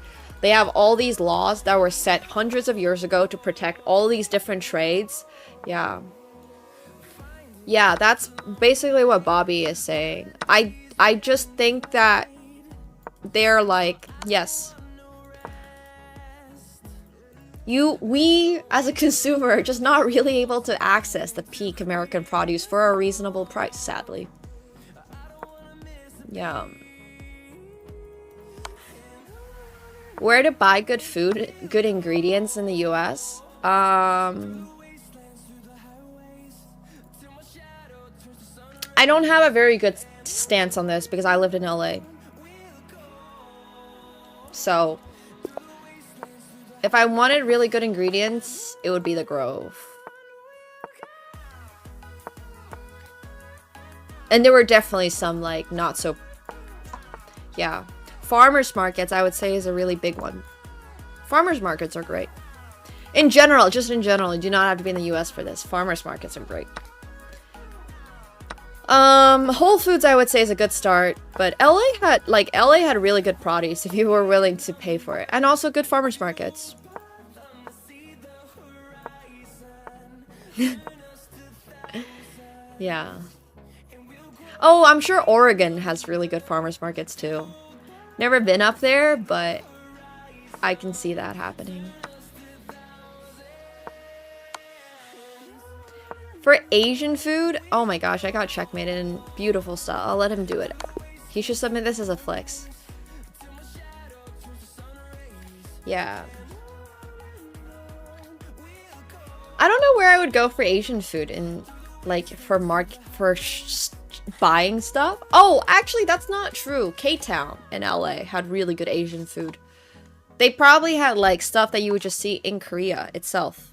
They have all these laws that were set hundreds of years ago to protect all these different trades. Yeah. Yeah, that's basically what Bobby is saying. I just think that they're like, yes, we as a consumer are just not really able to access the peak American produce for a reasonable price, sadly. Yeah. Where to buy good food, good ingredients in the US? I don't have a very good stance on this because I lived in LA. So, if I wanted really good ingredients, it would be the Grove. And there were definitely some, like, not so... Yeah. Farmers markets, I would say, is a really big one. Farmers markets are great. In general, just in general, you do not have to be in the US for this. Farmers markets are great. Whole Foods, I would say, is a good start, but LA had really good produce if you were willing to pay for it, and also good farmers markets. Yeah. Oh, I'm sure Oregon has really good farmers markets too. Never been up there, but I can see that happening. For Asian food, oh my gosh, I got checkmated in beautiful style. I'll let him do it. He should submit this as a flex. Yeah. I don't know where I would go for Asian food in, like, for buying stuff. Oh, actually, that's not true. K-Town in LA had really good Asian food. They probably had, like, stuff that you would just see in Korea itself.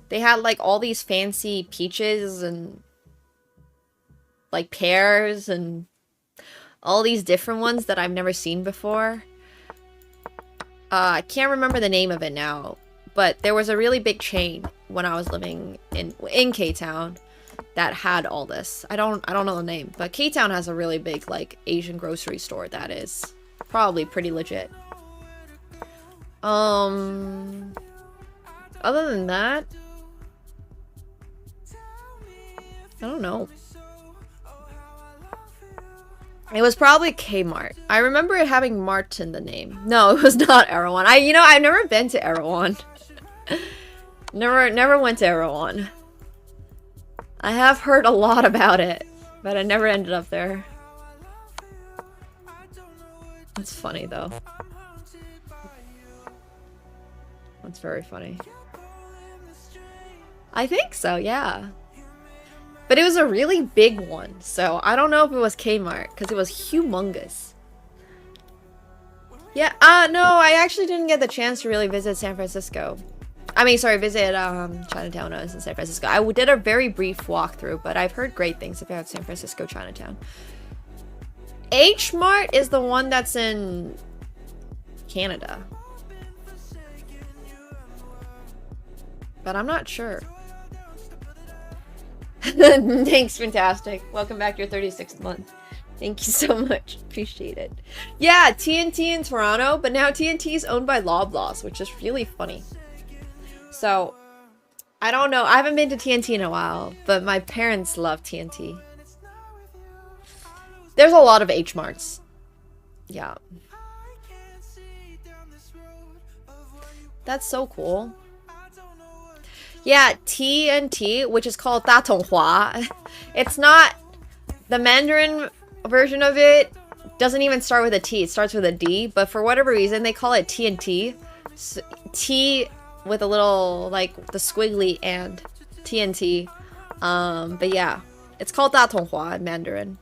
They had, like, all these fancy peaches and, like, pears and all these different ones that I've never seen before. I can't remember the name of it now, but there was a really big chain when I was living in K-Town that had all this. I don't know the name, but K-Town has a really big, like, Asian grocery store that is probably pretty legit. Other than that, I don't know. It was probably Kmart. I remember it having Mart in the name. No, it was not Erewhon. I've never been to Erewhon. never went to Erewhon. I have heard a lot about it, but I never ended up there. That's funny though. That's very funny. I think so, yeah. But it was a really big one, so I don't know if it was Kmart, because it was humongous. Yeah, no, I actually didn't get the chance to really visit San Francisco. I mean, sorry, visit Chinatown when I was in San Francisco. I did a very brief walkthrough, but I've heard great things about San Francisco Chinatown. H Mart is the one that's in Canada. But I'm not sure. Thanks, fantastic. Welcome back to your 36th month. Thank you so much. Appreciate it. Yeah, TNT in Toronto, but now TNT is owned by Loblaws, which is really funny. So, I don't know. I haven't been to TNT in a while, but my parents love TNT. There's a lot of H Marts. Yeah. That's so cool. Yeah, TNT, which is called Datonghua. It's not the Mandarin version of it. Doesn't even start with a T. It starts with a D. But for whatever reason, they call it TNT. So, T with a little like the squiggly and TNT. But yeah, it's called Datonghua in Mandarin,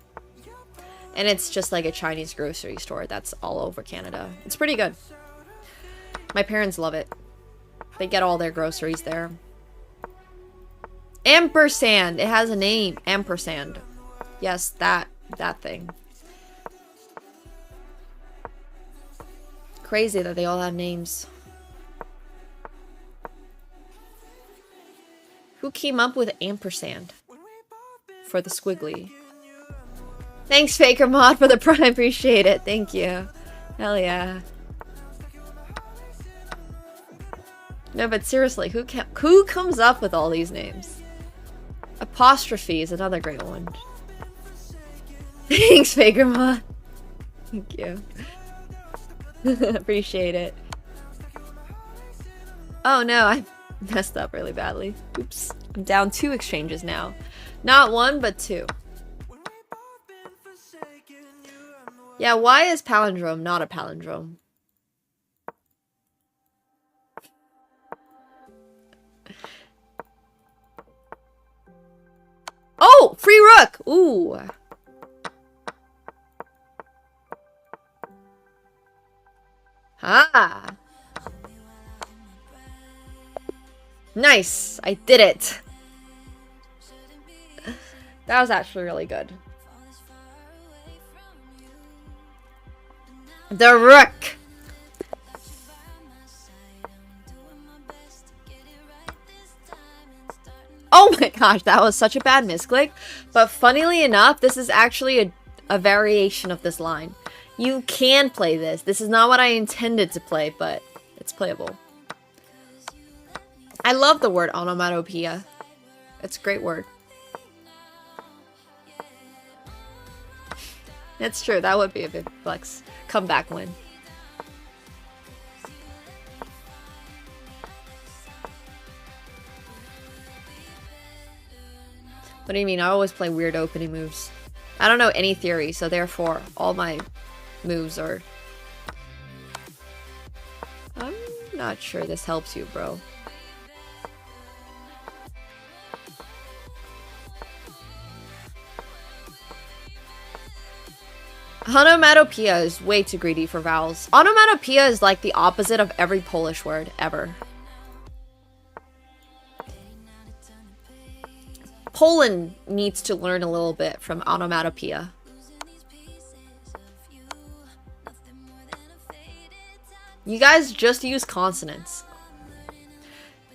and it's just like a Chinese grocery store that's all over Canada. It's pretty good. My parents love it. They get all their groceries there. Ampersand. It has a name. Ampersand. Yes, that thing. Crazy that they all have names. Who came up with ampersand for the squiggly? Thanks, Faker Mod, for the prime. Appreciate it. Thank you. Hell yeah. No, but seriously, who comes up with all these names? Apostrophe is another great one. Thanks, Faker Mod. Thank you. Appreciate it. Oh no, I messed up really badly. Oops. I'm down 2 exchanges now. Not 1, but 2. Yeah, why is palindrome not a palindrome? Oh! Free rook! Ooh. Ah. Nice. I did it. That was actually really good. The rook. Oh my gosh, that was such a bad misclick. But funnily enough, this is actually a variation of this line. You can play this. This is not what I intended to play, but it's playable. I love the word onomatopoeia. It's a great word. That's true. That would be a big flex. Comeback win. What do you mean? I always play weird opening moves. I don't know any theory, so therefore all my moves are... I'm not sure this helps you, bro. Onomatopoeia is way too greedy for vowels. Onomatopoeia is like the opposite of every Polish word ever. Poland needs to learn a little bit from onomatopoeia. You guys just use consonants.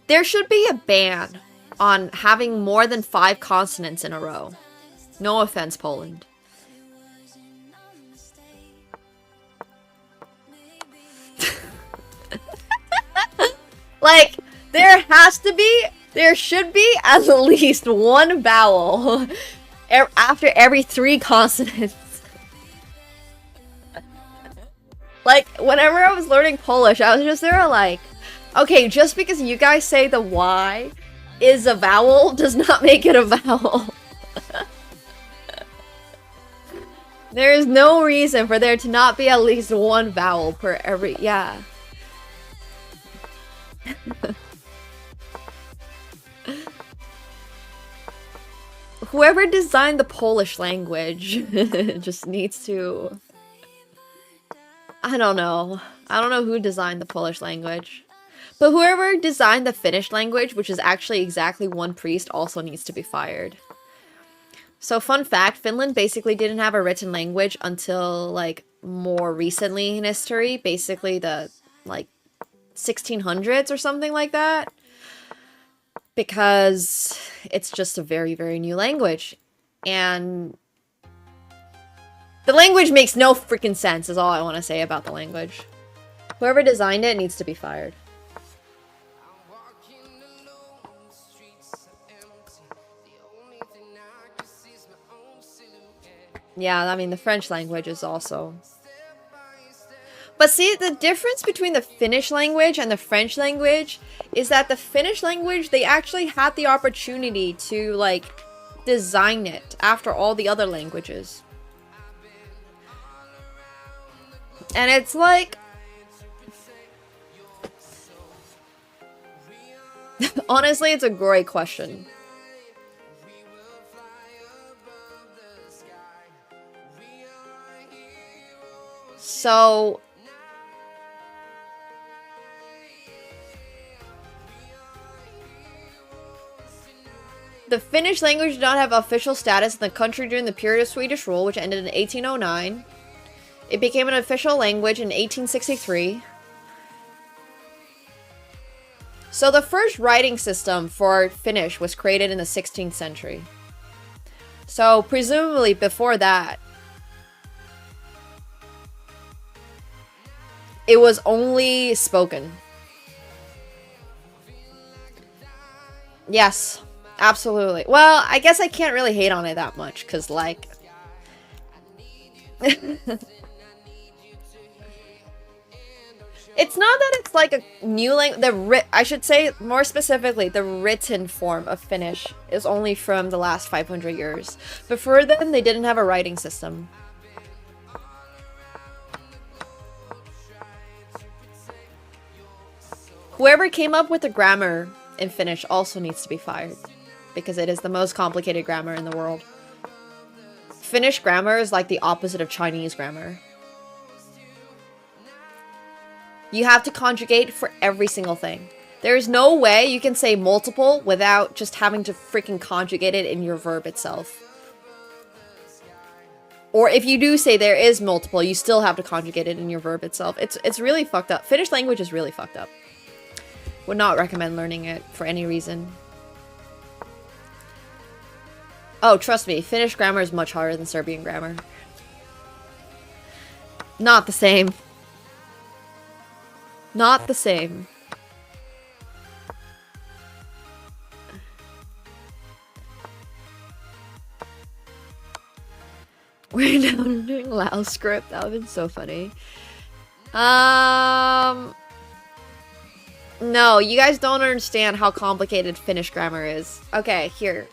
There should be a ban on having more than 5 consonants in a row. No offense, Poland. Like, there should be at least 1 vowel after every 3 consonants. Like, whenever I was learning Polish, I was just there like, okay, just because you guys say the Y is a vowel does not make it a vowel. There is no reason for there to not be at least one vowel per every, yeah. Whoever designed the Polish language just needs to... I don't know. I don't know who designed the Polish language. But whoever designed the Finnish language, which is actually exactly one priest, also needs to be fired. So fun fact, Finland basically didn't have a written language until like more recently in history. Basically the like 1600s or something like that. Because it's just a very, very new language. And the language makes no freaking sense is all I want to say about the language. Whoever designed it needs to be fired. Yeah, I mean, the French language is also... But see, the difference between the Finnish language and the French language is that the Finnish language, they actually had the opportunity to, like, design it after all the other languages. And it's like... Honestly, it's a great question. So... The Finnish language did not have official status in the country during the period of Swedish rule, which ended in 1809. It became an official language in 1863. So the first writing system for Finnish was created in the 16th century. So presumably before that, it was only spoken. Yes, absolutely. Well, I guess I can't really hate on it that much, because, like... It's not that it's like a new language. I should say, more specifically, the written form of Finnish is only from the last 500 years. Before then, they didn't have a writing system. Whoever came up with the grammar in Finnish also needs to be fired, because it is the most complicated grammar in the world. Finnish grammar is like the opposite of Chinese grammar. You have to conjugate for every single thing. There is no way you can say multiple without just having to freaking conjugate it in your verb itself. Or if you do say there is multiple, you still have to conjugate it in your verb itself. It's really fucked up. Finnish language is really fucked up. Would not recommend learning it for any reason. Oh, trust me, Finnish grammar is much harder than Serbian grammar. Not the same. Not the same. We're now doing Lao script. That would have been so funny. No, you guys don't understand how complicated Finnish grammar is. Okay, here.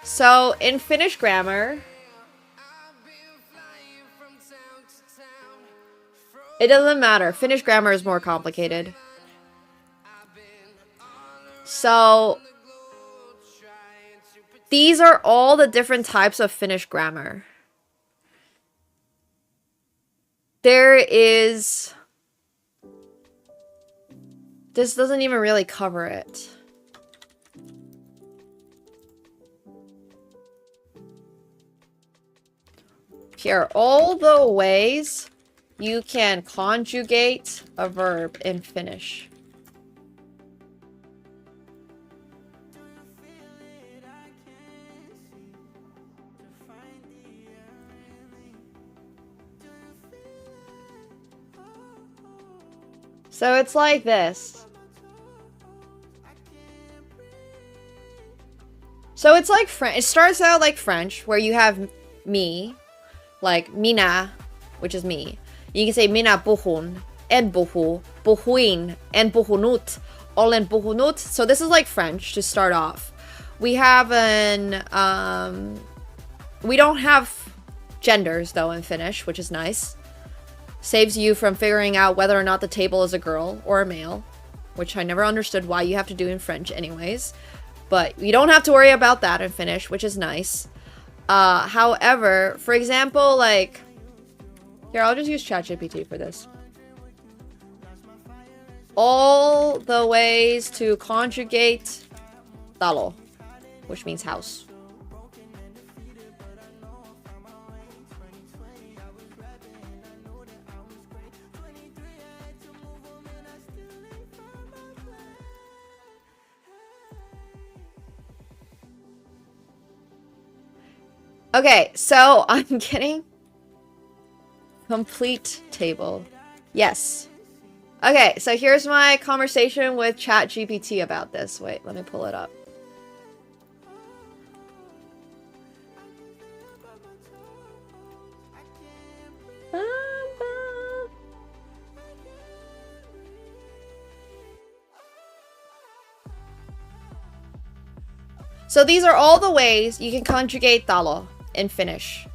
So, in Finnish grammar, it doesn't matter. Finnish grammar is more complicated. So, these are all the different types of Finnish grammar. There is... This doesn't even really cover it. Here are all the ways you can conjugate a verb in Finnish. So it's like this. So it's like French. It starts out like French, where you have me, like mina, which is me. You can say mina puhun, en puhu, puhuin, en puhunut, all en puhunut. So this is like French to start off. We have we don't have genders though in Finnish, which is nice. Saves you from figuring out whether or not the table is a girl or a male, which I never understood why you have to do in French anyways. But you don't have to worry about that in Finnish, which is nice. However, for example, like... Here, I'll just use ChatGPT for this. All the ways to conjugate talo, which means house. Okay, so I'm getting complete table. Yes. Okay, so here's my conversation with ChatGPT about this. Wait, let me pull it up. So these are all the ways you can conjugate talo in Finnish.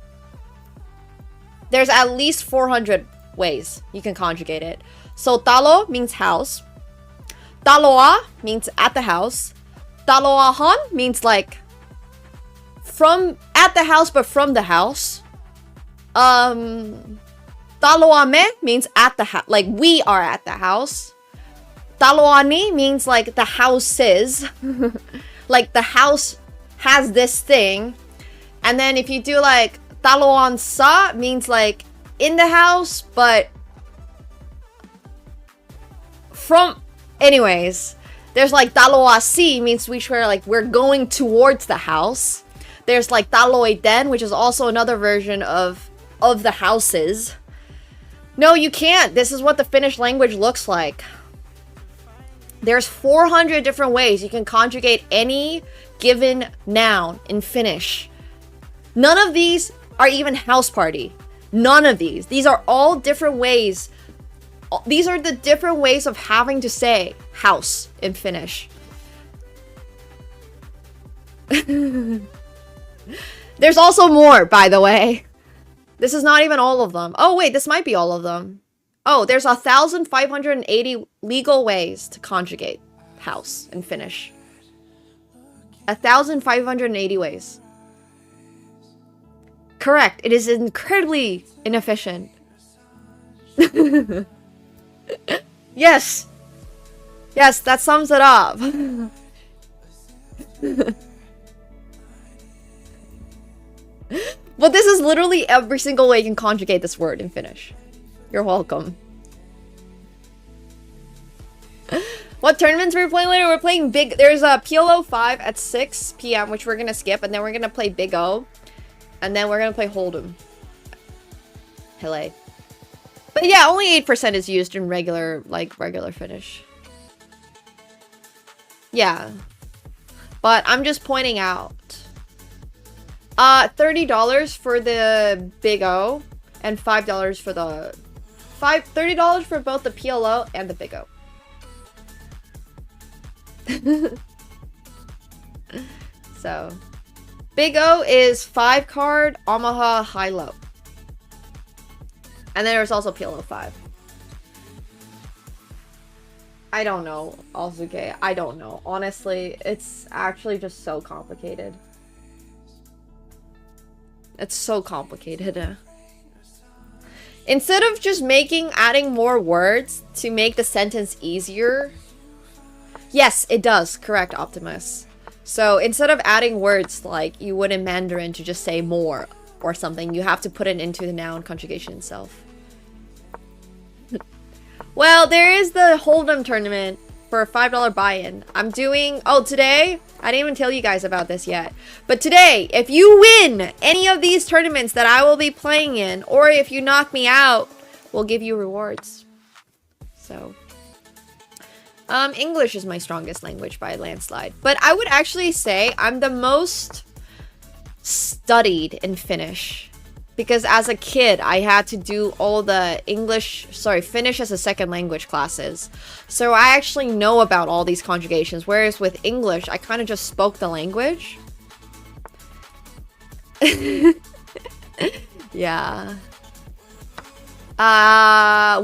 There's at least 400 ways you can conjugate it. So talo means house. Taloa means at the house. Taloahan means like from at the house but from the house. Taloame means at the house, like we are at the house. Taloani means like the house is. Like the house has this thing. And then if you do like taloan sa means like in the house, but from anyways, there's like taloasi means we're going towards the house. There's like taloiden, which is also another version of the houses. No, you can't. This is what the Finnish language looks like. There's 400 different ways you can conjugate any given noun in Finnish. None of these are even house party. None of these. These are all different ways. These are the different ways of having to say house in Finnish. There's also more, by the way. This is not even all of them. Oh, wait, this might be all of them. Oh, there's 1,580 legal ways to conjugate house in Finnish. 1,580 ways. Correct. It is incredibly inefficient. Yes. Yes, that sums it up. But this is literally every single way you can conjugate this word in Finnish. You're welcome. What tournaments are we playing later? We're playing big... There's a PLO 5 at 6 p.m, which we're gonna skip, and then we're gonna play Big O. And then we're gonna play Hold'em. Hele. But yeah, only 8% is used in regular Finnish. Yeah. But I'm just pointing out. $30 for the Big O, and $5 for the... $30 for both the PLO and the Big O. So, Big O is 5 card, Omaha, high low. And then there's also PLO 5. I don't know, Alzuke. I don't know. Honestly, it's actually just so complicated. It's so complicated. Instead of just adding more words to make the sentence easier. Yes, it does. Correct, Optimus. So instead of adding words like you would in Mandarin to just say more or something, you have to put it into the noun conjugation itself. Well, there is the Hold'em tournament for a $5 buy-in. I'm doing... Oh, today? I didn't even tell you guys about this yet. But today, if you win any of these tournaments that I will be playing in, or if you knock me out, we'll give you rewards. So... English is my strongest language by a landslide. But I would actually say I'm the most studied in Finnish. Because as a kid, I had to do all the Finnish as a second language classes. So I actually know about all these conjugations. Whereas with English, I kind of just spoke the language. Yeah.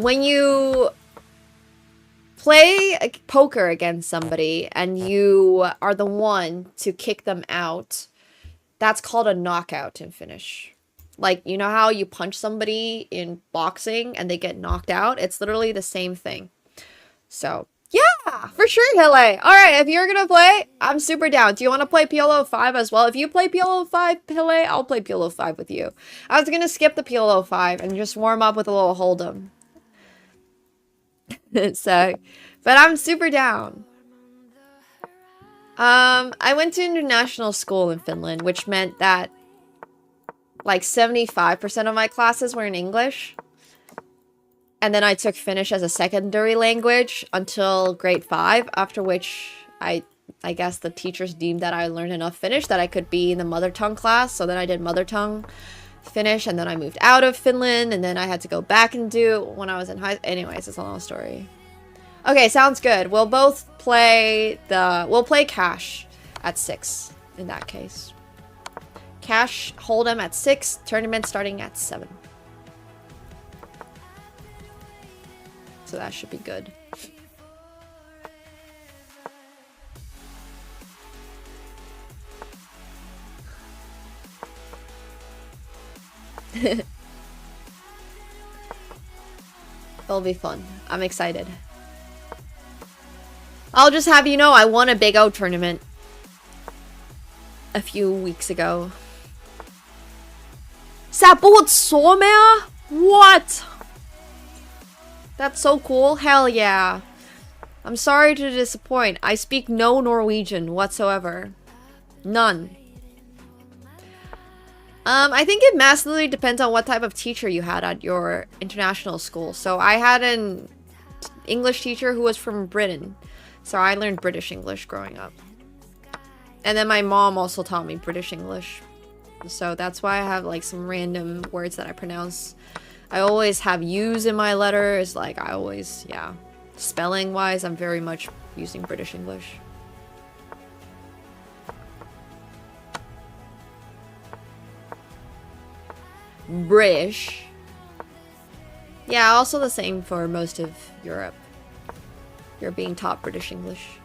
When you play poker against somebody and you are the one to kick them out, that's called a knockout in Finnish. Like, you know how you punch somebody in boxing and they get knocked out? It's literally the same thing. So, yeah, for sure, Hele. Alright, if you're gonna play, I'm super down. Do you want to play PLO 5 as well? If you play PLO 5, Hele, I'll play PLO 5 with you. I was gonna skip the PLO 5 and just warm up with a little hold'em. So, but I'm super down. I went to international school in Finland, which meant that like 75% of my classes were in English. And then I took Finnish as a secondary language until grade 5, after which I guess the teachers deemed that I learned enough Finnish that I could be in the mother tongue class. So then I did mother tongue Finnish, and then I moved out of Finland, and then I had to go back and do when I was in high. Anyways, it's a long story. Okay, sounds good. We'll both play we'll play cash at 6 in that case. Cash hold'em at 6, tournament starting at 7. So that should be good. It'll be fun. I'm excited. I'll just have you know, I won a Big O tournament a few weeks ago. Sä puhut suomea? What? That's so cool. Hell yeah. I'm sorry to disappoint. I speak no Norwegian whatsoever. None. I think it massively depends on what type of teacher you had at your international school. So I had an English teacher who was from Britain. So I learned British English growing up. And then my mom also taught me British English. So that's why I have like some random words that I pronounce. I always have U's in my letters. Like I always, yeah. Spelling wise, I'm very much using British English. British. Yeah, also the same for most of Europe. You're being taught British English.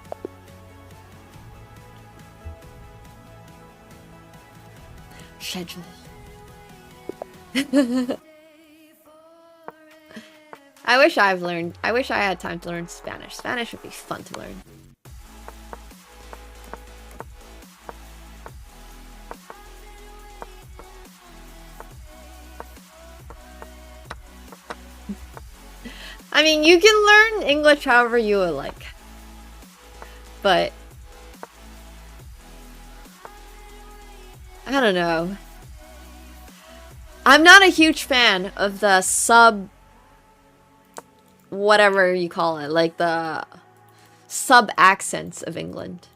Schedule. I wish I had time to learn Spanish. Spanish would be fun to learn. I mean, you can learn English however you would like. But I don't know. I'm not a huge fan of the whatever you call it, like the sub-accents of England.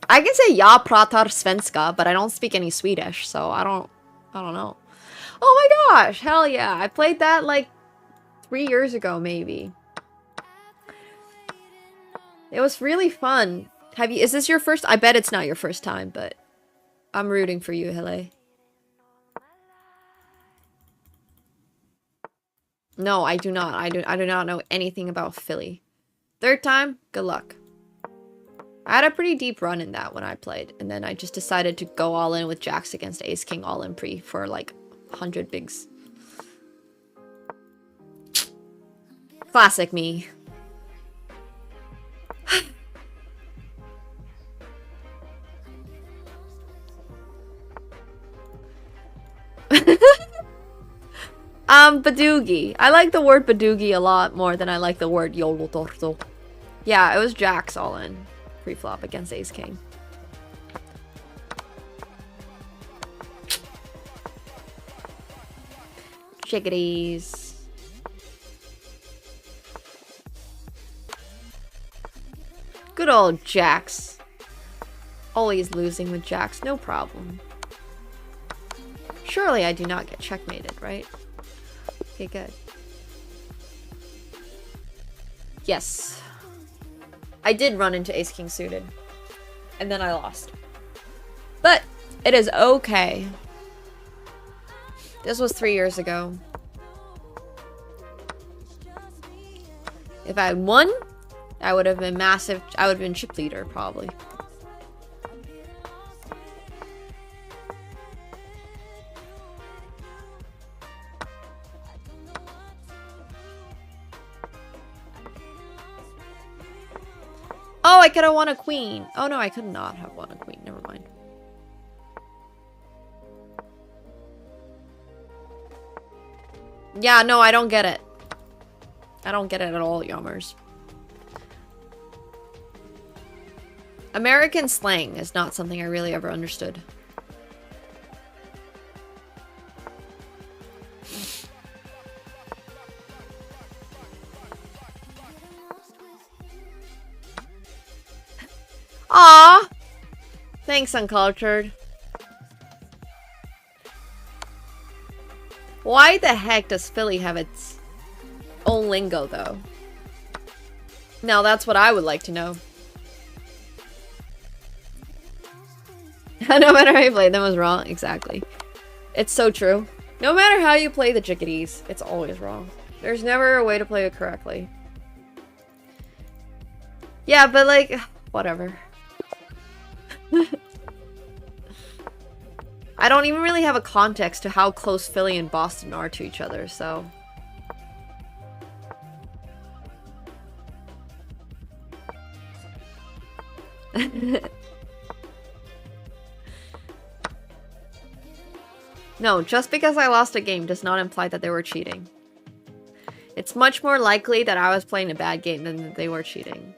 I can say jag pratar svenska, but I don't speak any Swedish, so I don't know. Oh my gosh, hell yeah. I played that like 3 years ago, maybe. It was really fun. Is this your first? I bet it's not your first time, but I'm rooting for you, Hele. No, I do not. I do not know anything about Philly. Third time, good luck. I had a pretty deep run in that when I played, and then I just decided to go all in with Jacks against Ace King all in pre for like 100 bigs. Classic me. Badoogie. I like the word badoogie a lot more than I like the word yolo torto. Yeah, it was Jacks all in pre-flop against Ace King. Chickadees. Good old Jacks. Always losing with jacks, no problem. Surely I do not get checkmated, right? Okay, good. Yes. I did run into ace king suited. And then I lost. But it is okay. This was 3 years ago. If I had won, I would have been massive. I would have been chip leader, probably. Oh, I could have won a queen. Oh no, I could not have won a queen. Never mind. Yeah, no, I don't get it. I don't get it at all, yummers. American slang is not something I really ever understood. Aw! Thanks, Uncultured. Why the heck does Philly have its own lingo, though? Now, that's what I would like to know. No matter how you play them was wrong. Exactly. It's so true. No matter how you play the chickadees, it's always wrong. There's never a way to play it correctly. Yeah, but like, whatever. I don't even really have a context to how close Philly and Boston are to each other, so... No, just because I lost a game does not imply that they were cheating. It's much more likely that I was playing a bad game than that they were cheating.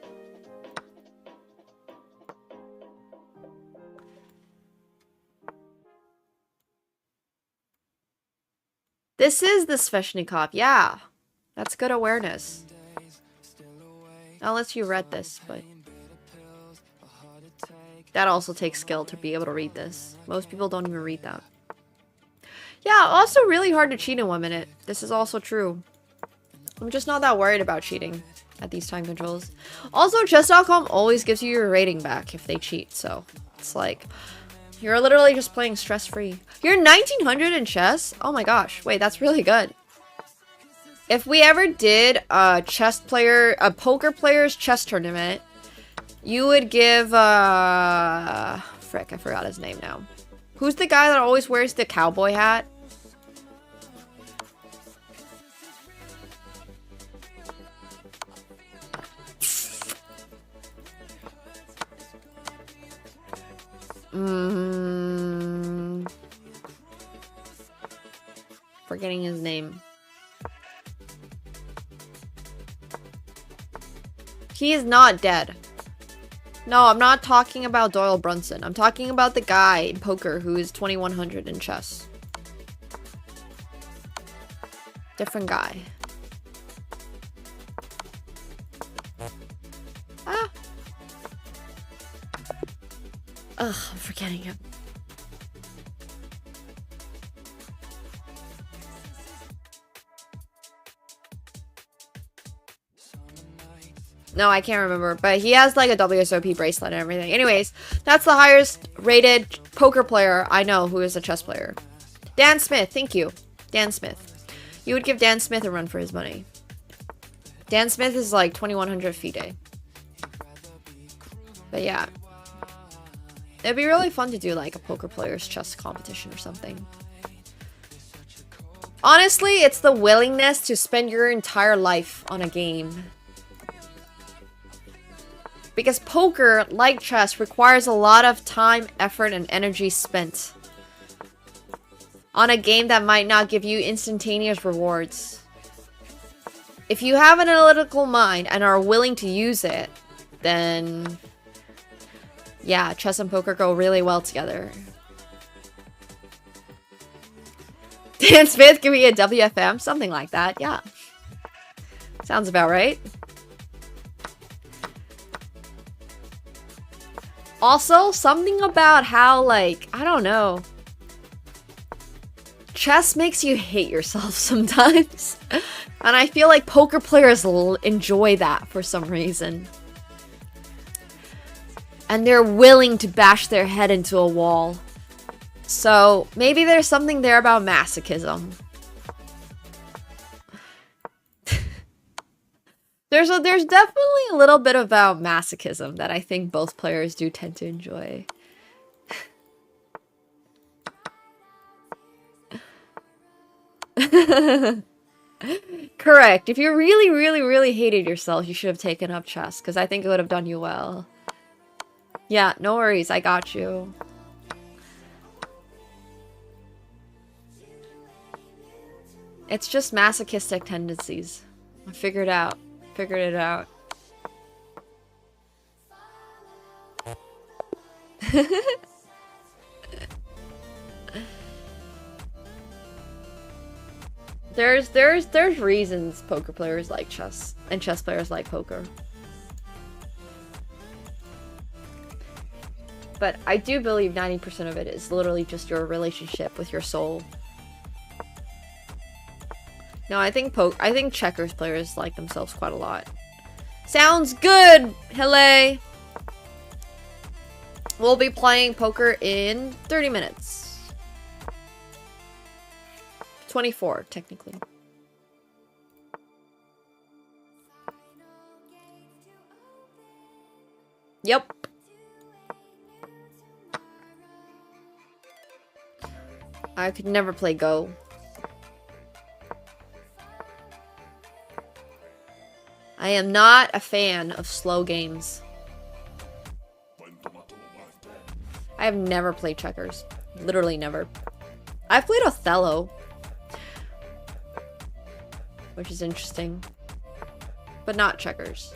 This is the Sveshnikov, yeah. That's good awareness. Unless you read this, but... That also takes skill to be able to read this. Most people don't even read that. Yeah, also really hard to cheat in 1 minute. This is also true. I'm just not that worried about cheating at these time controls. Also, chess.com always gives you your rating back if they cheat, so it's like... You're literally just playing stress-free. You're 1900 in chess? Oh my gosh. Wait, that's really good. If we ever did a poker player's chess tournament, you would give, frick, I forgot his name now. Who's the guy that always wears the cowboy hat? Forgetting his name. He is not dead. No, I'm not talking about Doyle Brunson. I'm talking about the guy in poker who is 2100 in chess. Different guy. Ah. Ugh, I'm forgetting him. No, I can't remember, but he has like a WSOP bracelet and everything. Anyways, that's the highest rated poker player I know who is a chess player. Dan Smith, thank you. Dan Smith. You would give Dan Smith a run for his money. Dan Smith is like 2100 FIDE. But yeah. It'd be really fun to do like a poker player's chess competition or something. Honestly, it's the willingness to spend your entire life on a game. Because poker, like chess, requires a lot of time, effort, and energy spent on a game that might not give you instantaneous rewards. If you have an analytical mind and are willing to use it, then yeah, chess and poker go really well together. Dan Smith, give me a WFM, something like that, yeah. Sounds about right. Also, something about how, like, I don't know. Chess makes you hate yourself sometimes. And I feel like poker players enjoy that for some reason. And they're willing to bash their head into a wall. So, maybe there's something there about masochism. There's definitely a little bit about masochism that I think both players do tend to enjoy. Correct. If you really, really, really hated yourself, you should have taken up chess, because I think it would have done you well. Yeah, no worries. I got you. It's just masochistic tendencies. I figured it out. There's reasons poker players like chess and chess players like poker. But I do believe 90% of it is literally just your relationship with your soul. No, I think checkers players like themselves quite a lot. Sounds good, Hele. We'll be playing poker in 30 minutes. 24, technically. Yep. I could never play Go. I am not a fan of slow games. I have never played checkers. Literally never. I've played Othello, which is interesting, but not checkers.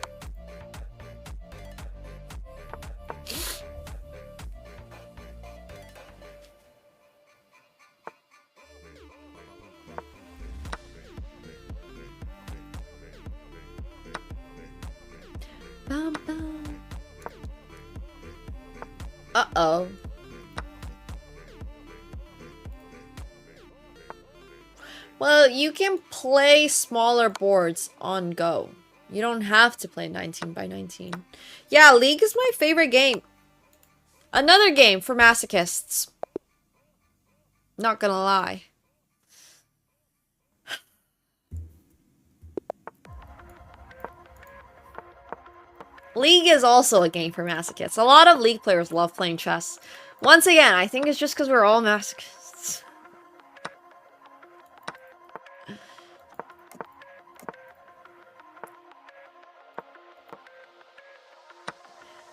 Uh-oh. Well, you can play smaller boards on Go. You don't have to play 19 by 19. Yeah, League is my favorite game. Another game for masochists. Not gonna lie. League is also a game for masochists. A lot of League players love playing chess. Once again, I think it's just because we're all masochists.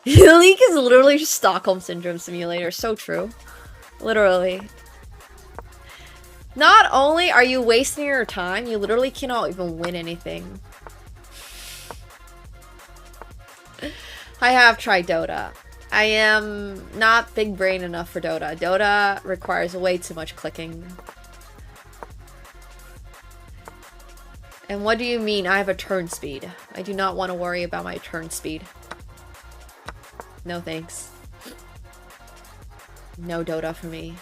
League is literally just Stockholm Syndrome Simulator. So true. Literally. Not only are you wasting your time, you literally cannot even win anything. I have tried Dota. I am not big brain enough for Dota. Dota requires way too much clicking. And what do you mean I have a turn speed? I do not want to worry about my turn speed. No thanks. No Dota for me.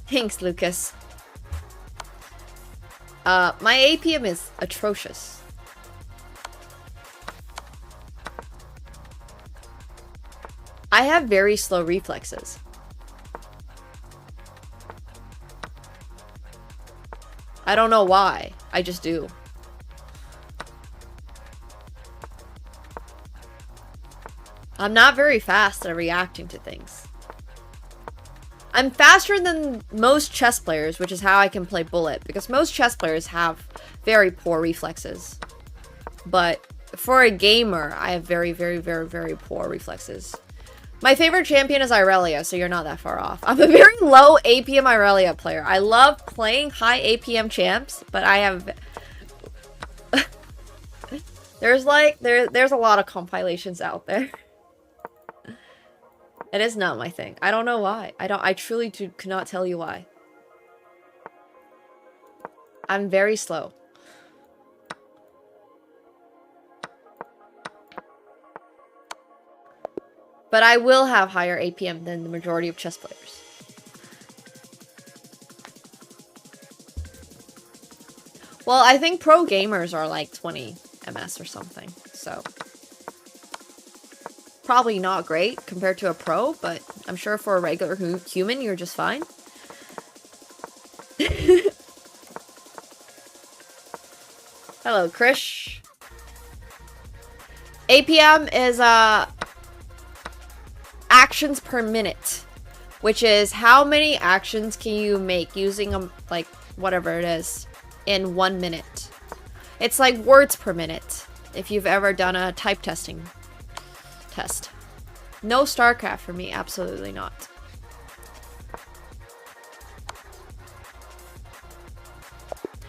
Thanks, Lucas. My APM is atrocious. I have very slow reflexes. I don't know why. I just do. I'm not very fast at reacting to things. I'm faster than most chess players, which is how I can play Bullet, because most chess players have very poor reflexes. But for a gamer, I have very, very, very, very poor reflexes. My favorite champion is Irelia, so you're not that far off. I'm a very low APM Irelia player. I love playing high APM champs, but I have... there's a lot of compilations out there. It is not my thing. I don't know why. I truly cannot tell you why. I'm very slow. But I will have higher APM than the majority of chess players. Well, I think pro gamers are like 20 MS or something, so probably not great compared to a pro, but I'm sure for a regular human, you're just fine. Hello, Krish. APM is actions per minute, which is how many actions can you make using like whatever it is in 1 minute. It's like words per minute if you've ever done a type testing test. No StarCraft for me, absolutely not.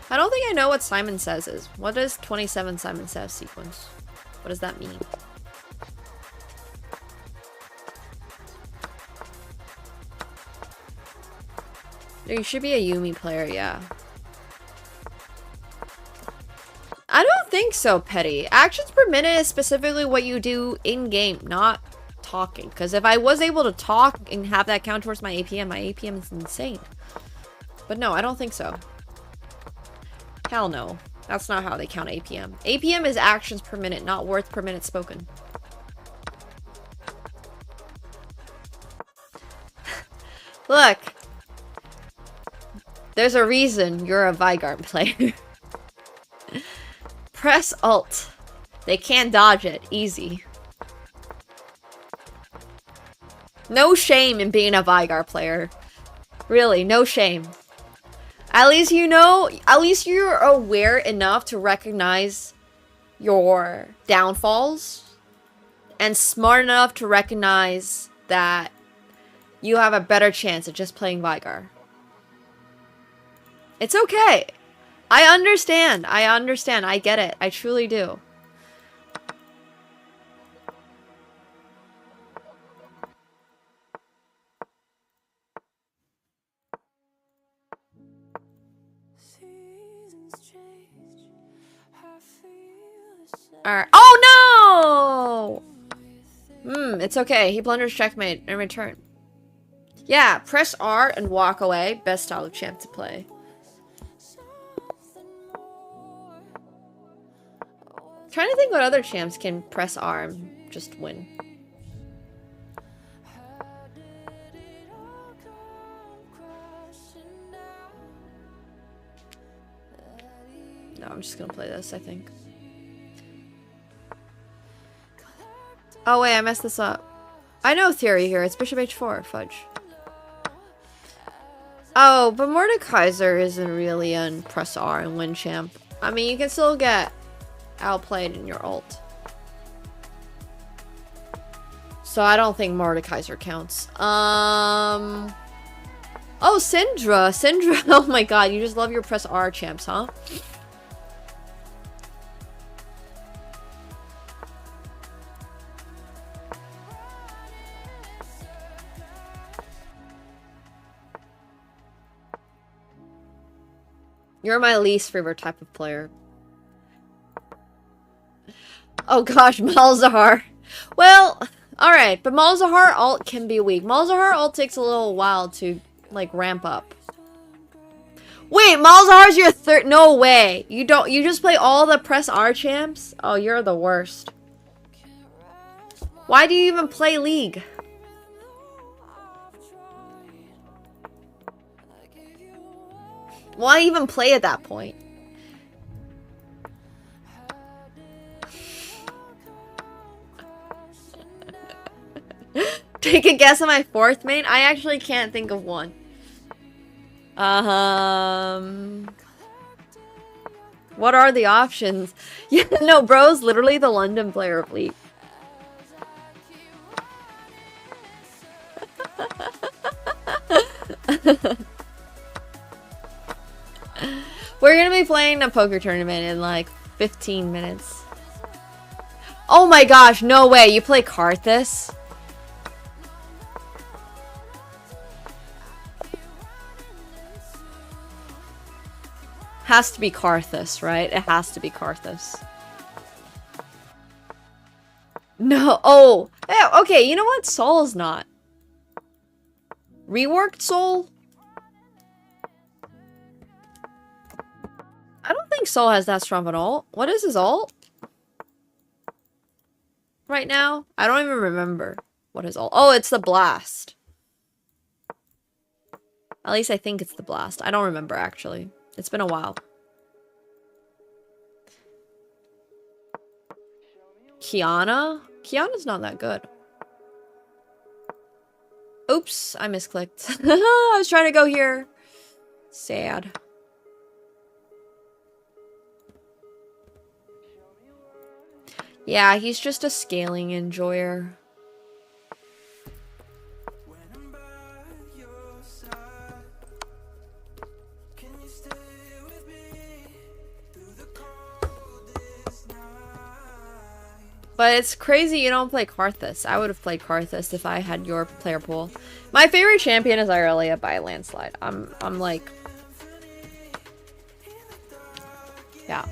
I don't think I know what Simon Says is. What is 27 Simon Says sequence? What does that mean? You should be a Yumi player, yeah. I don't think so, Petty. Actions per minute is specifically what you do in-game, not talking. Because if I was able to talk and have that count towards my APM is insane. But no, I don't think so. Hell no. That's not how they count APM. APM is actions per minute, not words per minute spoken. Look. There's a reason you're a Vigard player. Press Alt. They can't dodge it. Easy. No shame in being a Vigard player. Really, no shame. At least you know, at least you're aware enough to recognize your downfalls and smart enough to recognize that you have a better chance at just playing Vigard. It's okay. I understand. I get it. I truly do. Alright. Oh no! It's okay. He blunders checkmate in return. Yeah, press R and walk away. Best style of champ to play. Trying to think what other champs can press R and just win. No, I'm just gonna play this, I think. Oh wait, I messed this up. I know theory here. It's bishop h4. Fudge. Oh, but Mordekaiser isn't really on press R and win champ. I mean, you can still get outplayed in your ult. So I don't think Mordekaiser counts. Oh, Syndra. Syndra. Oh my god, you just love your press R champs, huh? You're my least favorite type of player. Oh gosh, Malzahar. Well, alright, but Malzahar ult can be weak. Malzahar ult takes a little while to, like, ramp up. Wait, Malzahar's your third? No way. You just play all the press R champs? Oh, you're the worst. Why do you even play League? Why even play at that point? Take a guess on my fourth main? I actually can't think of one. What are the options? Yeah, no, bro's literally the London player of League. We're gonna be playing a poker tournament in like 15 minutes. Oh my gosh, no way. You play Karthus? Has to be Karthus, right? It has to be Karthus. No. Oh, Yeah, okay, you know what? Soul is not. Reworked Soul? I don't think Soul has that strong of an ult. What is his ult? Right now? I don't even remember what his ult. Oh, it's the blast. At least I think it's the blast. I don't remember, actually. It's been a while. Kiana? Kiana's not that good. Oops, I misclicked. I was trying to go here. Sad. Yeah, he's just a scaling enjoyer. But it's crazy you don't play Karthus. I would have played Karthus if I had your player pool. My favorite champion is Irelia by a landslide. I'm like... Yeah.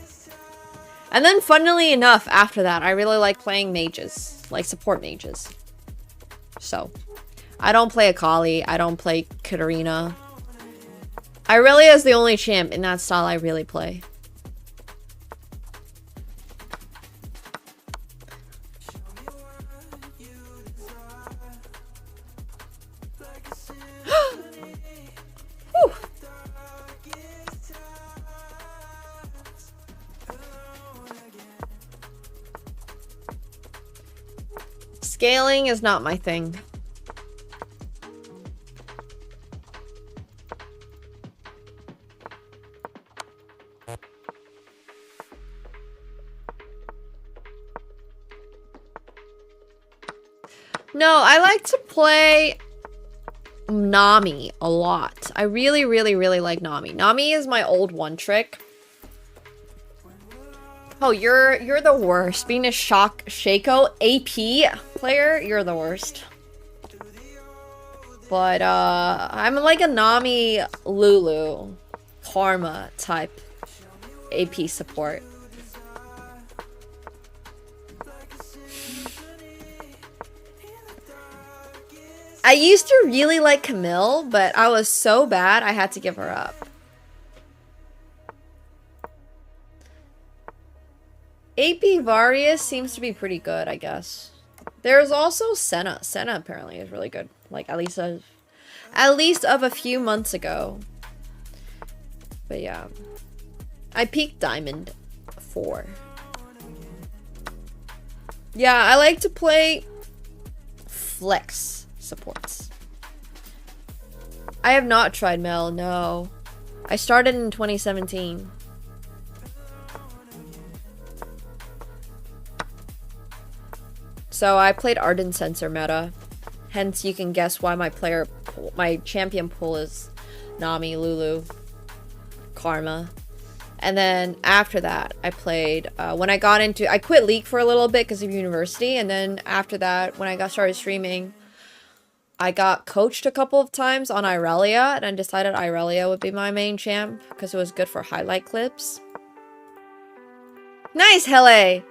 And then funnily enough, after that, I really like playing mages. Like support mages. So. I don't play Akali. I don't play Katarina. Irelia is the only champ in that style I really play. Scaling is not my thing. No, I like to play Nami a lot. I really, really, really like Nami. Nami is my old one trick. Oh, you're the worst. Being a Shaco AP player, you're the worst. But I'm like a Nami Lulu Karma type AP support. I used to really like Camille, but I was so bad I had to give her up. AP Varius seems to be pretty good, I guess. There's also Senna. Senna apparently is really good. Like at least of a few months ago. But yeah. I peaked Diamond 4. Yeah, I like to play flex supports. I have not tried Mel, no. I started in 2017. So I played Arden Sensor meta. Hence you can guess why my champion pool is Nami, Lulu, Karma. And then after that, I played, when I quit League for a little bit because of university. And then after that, when I started streaming, I got coached a couple of times on Irelia. And I decided Irelia would be my main champ because it was good for highlight clips. Nice, Hele!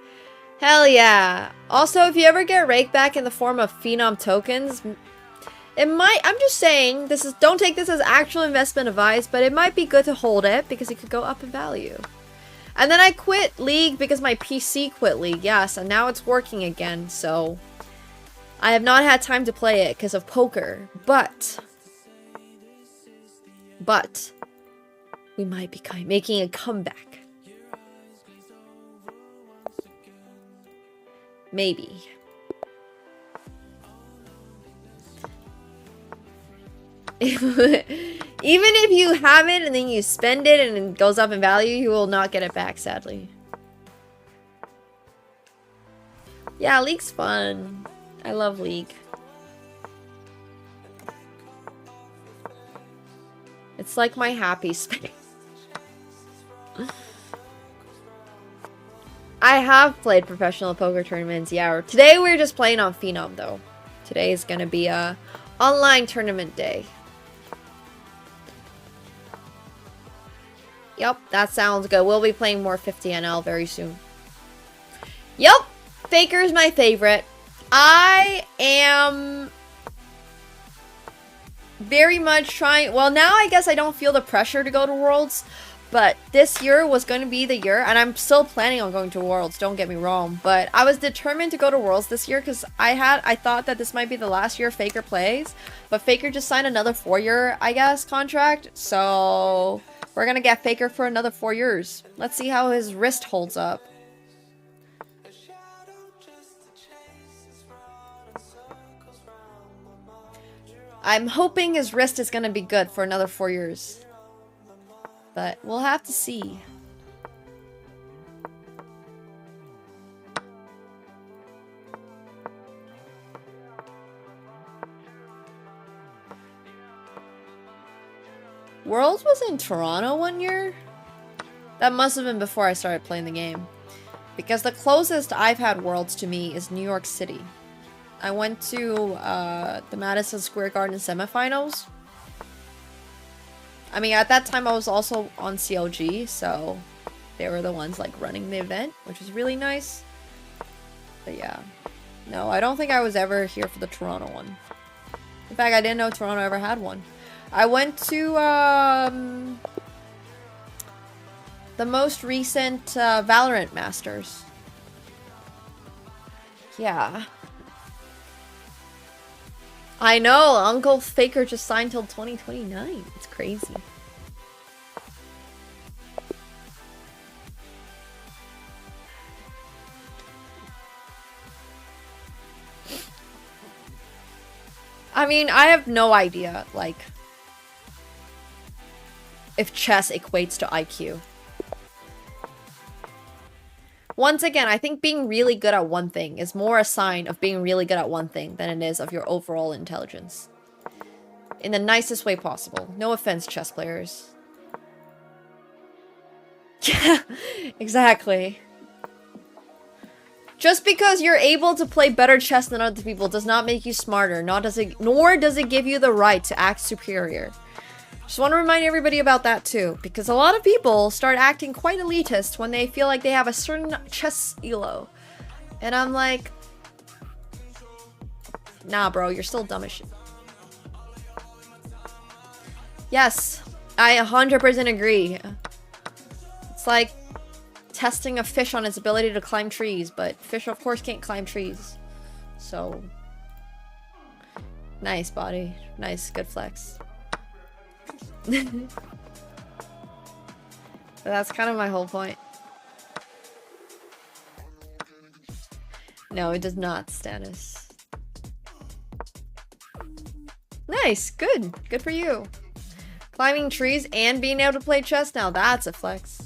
Hell yeah. Also, if you ever get rake back in the form of Phenom tokens, it might, I'm just saying, don't take this as actual investment advice, but it might be good to hold it because it could go up in value. And then I quit League because my PC quit League, yes, and now it's working again, so I have not had time to play it because of poker, but we might be making a comeback. Maybe. Even if you have it and then you spend it and it goes up in value, you will not get it back, sadly. Yeah, League's fun. I love League. It's like my happy space. I have played professional poker tournaments, yeah. Today we're just playing on Phenom, though. Today is gonna be a online tournament day. Yep, that sounds good. We'll be playing more 50 NL very soon. Yep, Faker's my favorite. I am very much trying. Well, now I guess I don't feel the pressure to go to Worlds, but this year was going to be the year, and I'm still planning on going to Worlds, don't get me wrong, but I was determined to go to Worlds this year because I thought that this might be the last year Faker plays, but Faker just signed another 4-year, I guess, contract, so we're going to get Faker for another 4 years. Let's see how his wrist holds up. I'm hoping his wrist is going to be good for another 4 years. But we'll have to see. Worlds was in Toronto one year? That must have been before I started playing the game. Because the closest I've had Worlds to me is New York City. I went to the Madison Square Garden semifinals. I mean, at that time I was also on CLG, so they were the ones like running the event, which was really nice. But yeah. No, I don't think I was ever here for the Toronto one. In fact, I didn't know Toronto ever had one. I went to the most recent Valorant Masters. Yeah. I know, Uncle Faker just signed till 2029. It's crazy. I mean, I have no idea, like, if chess equates to IQ. Once again, I think being really good at one thing is more a sign of being really good at one thing than it is of your overall intelligence. In the nicest way possible. No offense, chess players. Yeah, exactly. Just because you're able to play better chess than other people does not make you smarter, nor does it give you the right to act superior. Just want to remind everybody about that too, because a lot of people start acting quite elitist when they feel like they have a certain chess elo. And I'm like, nah bro, you're still dumb as shit. Yes, I 100% agree. It's like testing a fish on its ability to climb trees, but fish of course can't climb trees. So, nice body, nice, good flex. But that's kind of my whole point. No, it does not, Stannis. Nice, good. Good for you. Climbing trees and being able to play chess now, that's a flex.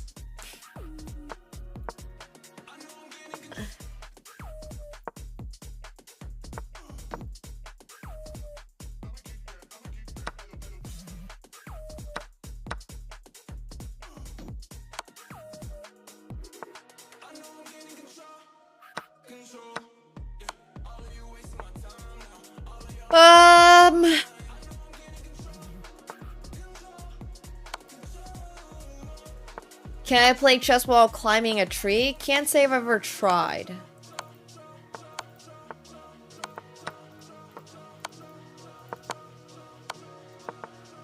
Can I play chess while climbing a tree? Can't say I've ever tried.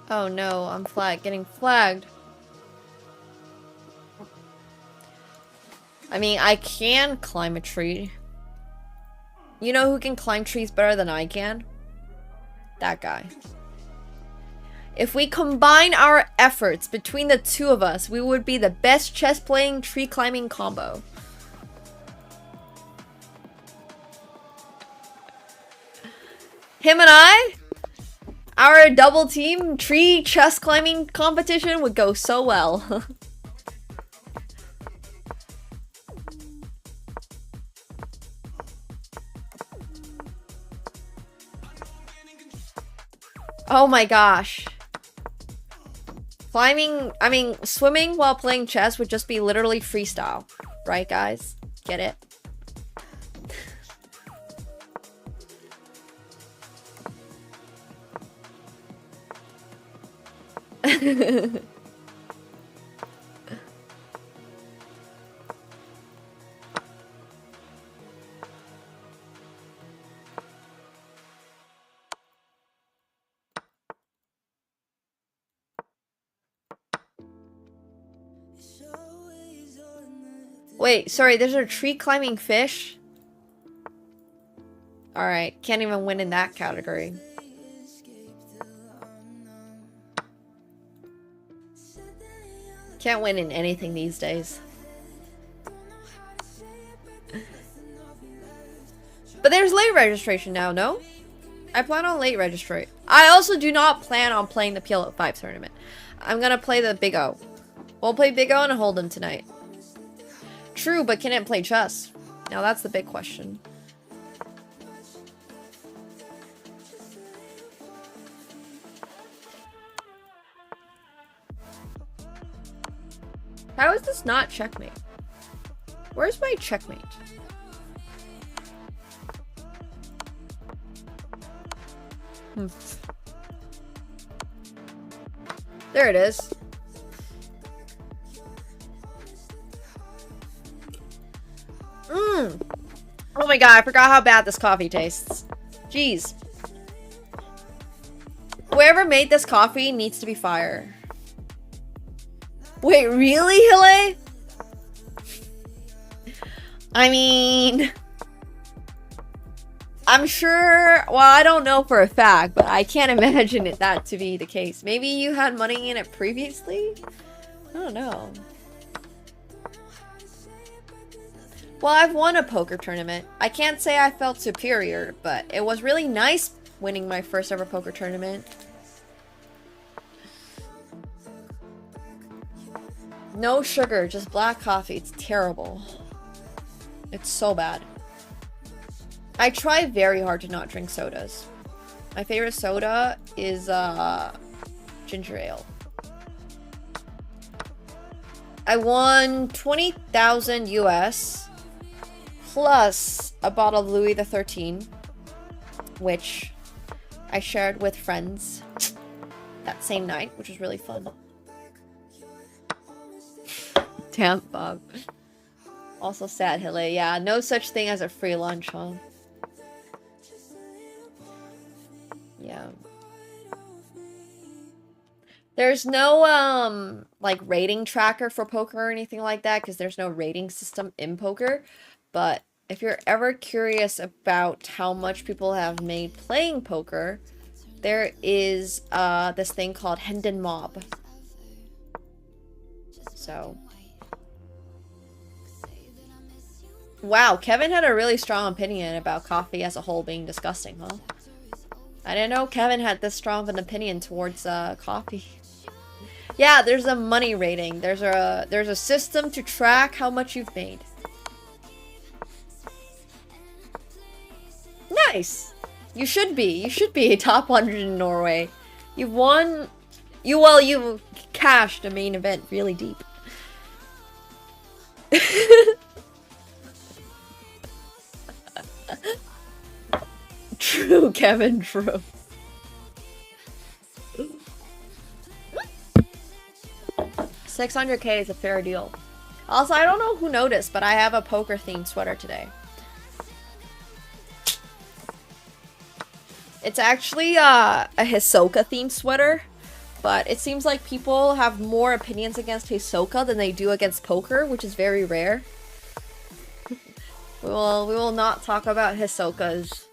Oh no, I'm getting flagged. I mean, I can climb a tree. You know who can climb trees better than I can? That guy. If we combine our efforts between the two of us, we would be the best chess playing, tree climbing combo. Him and I, our double team tree chess climbing competition would go so well. Oh my gosh. Swimming while playing chess would just be literally freestyle. Right, guys? Get it? Wait, sorry, there's a tree climbing fish? Alright, can't even win in that category. Can't win in anything these days. But there's late registration now, no? I plan on late registration. I also do not plan on playing the PLO 5 tournament. I'm gonna play the Big O. We'll play Big O and Hold'em tonight. True, but can it play chess? Now that's the big question. How is this not checkmate? Where's my checkmate? There it is. Oh my god, I forgot how bad this coffee tastes. Jeez. Whoever made this coffee needs to be fired. Wait, really, Hille? I mean... I'm sure... Well, I don't know for a fact, but I can't imagine that to be the case. Maybe you had money in it previously? I don't know. Well, I've won a poker tournament. I can't say I felt superior, but it was really nice winning my first ever poker tournament. No sugar, just black coffee. It's terrible. It's so bad. I try very hard to not drink sodas. My favorite soda is ginger ale. I won 20,000 US plus a bottle of Louis XIII, which I shared with friends that same night, which was really fun. Damn, Bob. Also sad, Hille. Yeah, no such thing as a free lunch, huh? Yeah. There's no, like, rating tracker for poker or anything like that, because there's no rating system in poker. But if you're ever curious about how much people have made playing poker, there is, this thing called Hendon Mob. So... Wow, Kevin had a really strong opinion about coffee as a whole being disgusting, huh? I didn't know Kevin had this strong of an opinion towards coffee. Yeah, there's a money rating. There's a system to track how much you've made. Nice. You should be a top 100 in Norway. You've won. You cashed a main event really deep. True, Kevin, true. $600K is a fair deal. Also, I don't know who noticed, but I have a poker-themed sweater today. It's actually a Hisoka-themed sweater, but it seems like people have more opinions against Hisoka than they do against poker, which is very rare. We will not talk about Hisoka's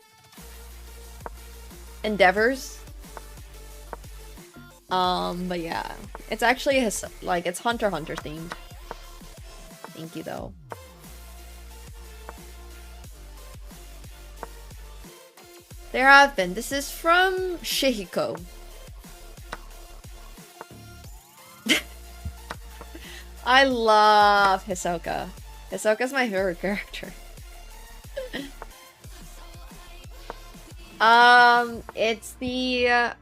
endeavors. But yeah, it's actually it's Hunter x Hunter themed. Thank you though. There have been. This is from Shihiko. I love Hisoka. Hisoka's my favorite character. It's the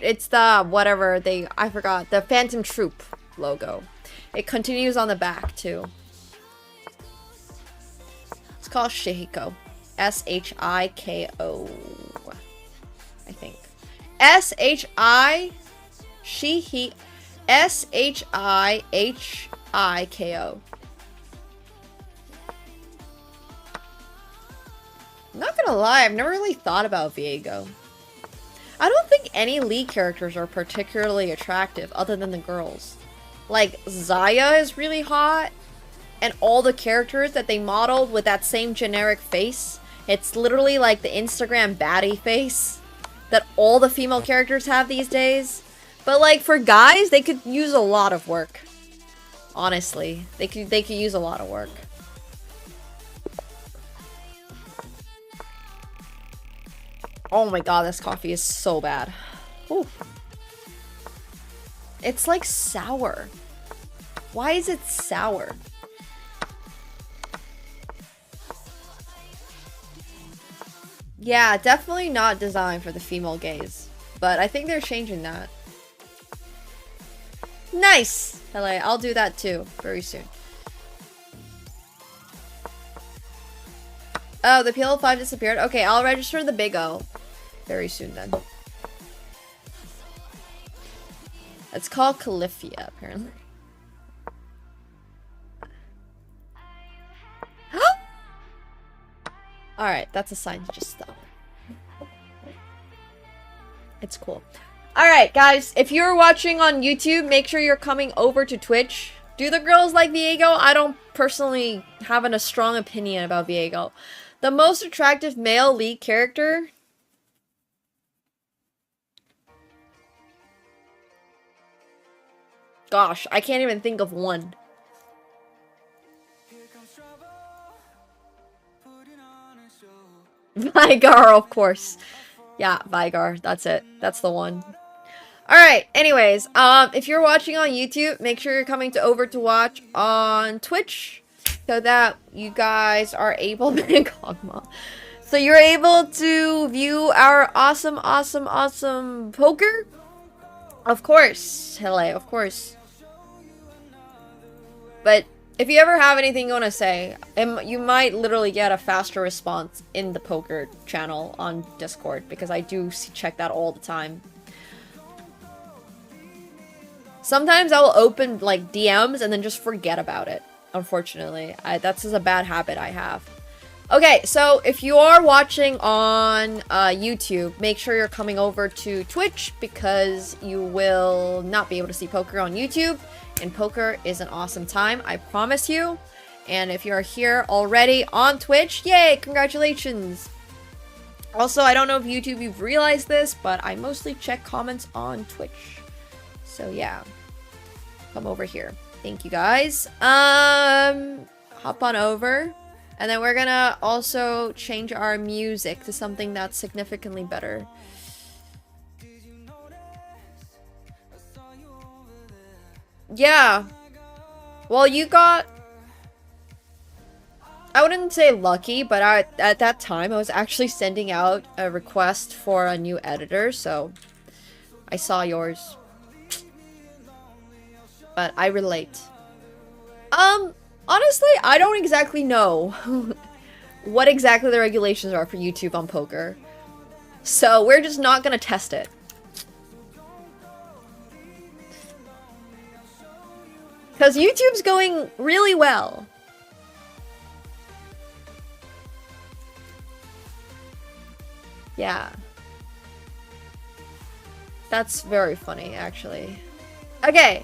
it's the whatever I forgot, the Phantom Troop logo. It continues on the back too. It's called Shihiko. S-H-I-K-O. I think. S-H-I-H-I-K-O. I'm not gonna lie, I've never really thought about Viego. I don't think any League characters are particularly attractive other than the girls. Like, Zaya is really hot. And all the characters that they modeled with that same generic face. It's literally like the Instagram baddie face that all the female characters have these days. But like for guys, they could use a lot of work. Honestly, they could use a lot of work. Oh my god, this coffee is so bad. Ooh. It's like sour. Why is it sour? Yeah, definitely not designed for the female gaze. But I think they're changing that. Nice! LA, I'll do that too, very soon. Oh, the PL5 disappeared? Okay, I'll register the Big O very soon then. It's called Califia, apparently. Alright, that's a sign to just stop. It's cool. Alright, guys, if you're watching on YouTube, make sure you're coming over to Twitch. Do the girls like Viego? I don't personally have a strong opinion about Viego. The most attractive male lead character? Gosh, I can't even think of one. Vigar, of course. Yeah, Vigar. That's it. That's the one. Alright, anyways, if you're watching on YouTube, make sure you're coming over to watch on Twitch so that you guys are able so you're able to view our awesome poker. Of course, hello, of course. But if you ever have anything you want to say, you might literally get a faster response in the poker channel on Discord, because I do check that all the time. Sometimes I will open like DMs and then just forget about it, unfortunately. That's just a bad habit I have. Okay, so if you are watching on YouTube, make sure you're coming over to Twitch, because you will not be able to see poker on YouTube. And poker is an awesome time, I promise you. And if you're here already on Twitch, yay, congratulations. Also, I don't know if YouTube you've realized this, but I mostly check comments on Twitch. So yeah, come over here. Thank you guys. Hop on over. And then we're gonna also change our music to something that's significantly better. Yeah. Well, you got... I wouldn't say lucky, but at that time, I was actually sending out a request for a new editor, so I saw yours. But I relate. Honestly, I don't exactly know what exactly the regulations are for YouTube on poker. So we're just not gonna test it. Because YouTube's going really well. Yeah. That's very funny, actually. Okay.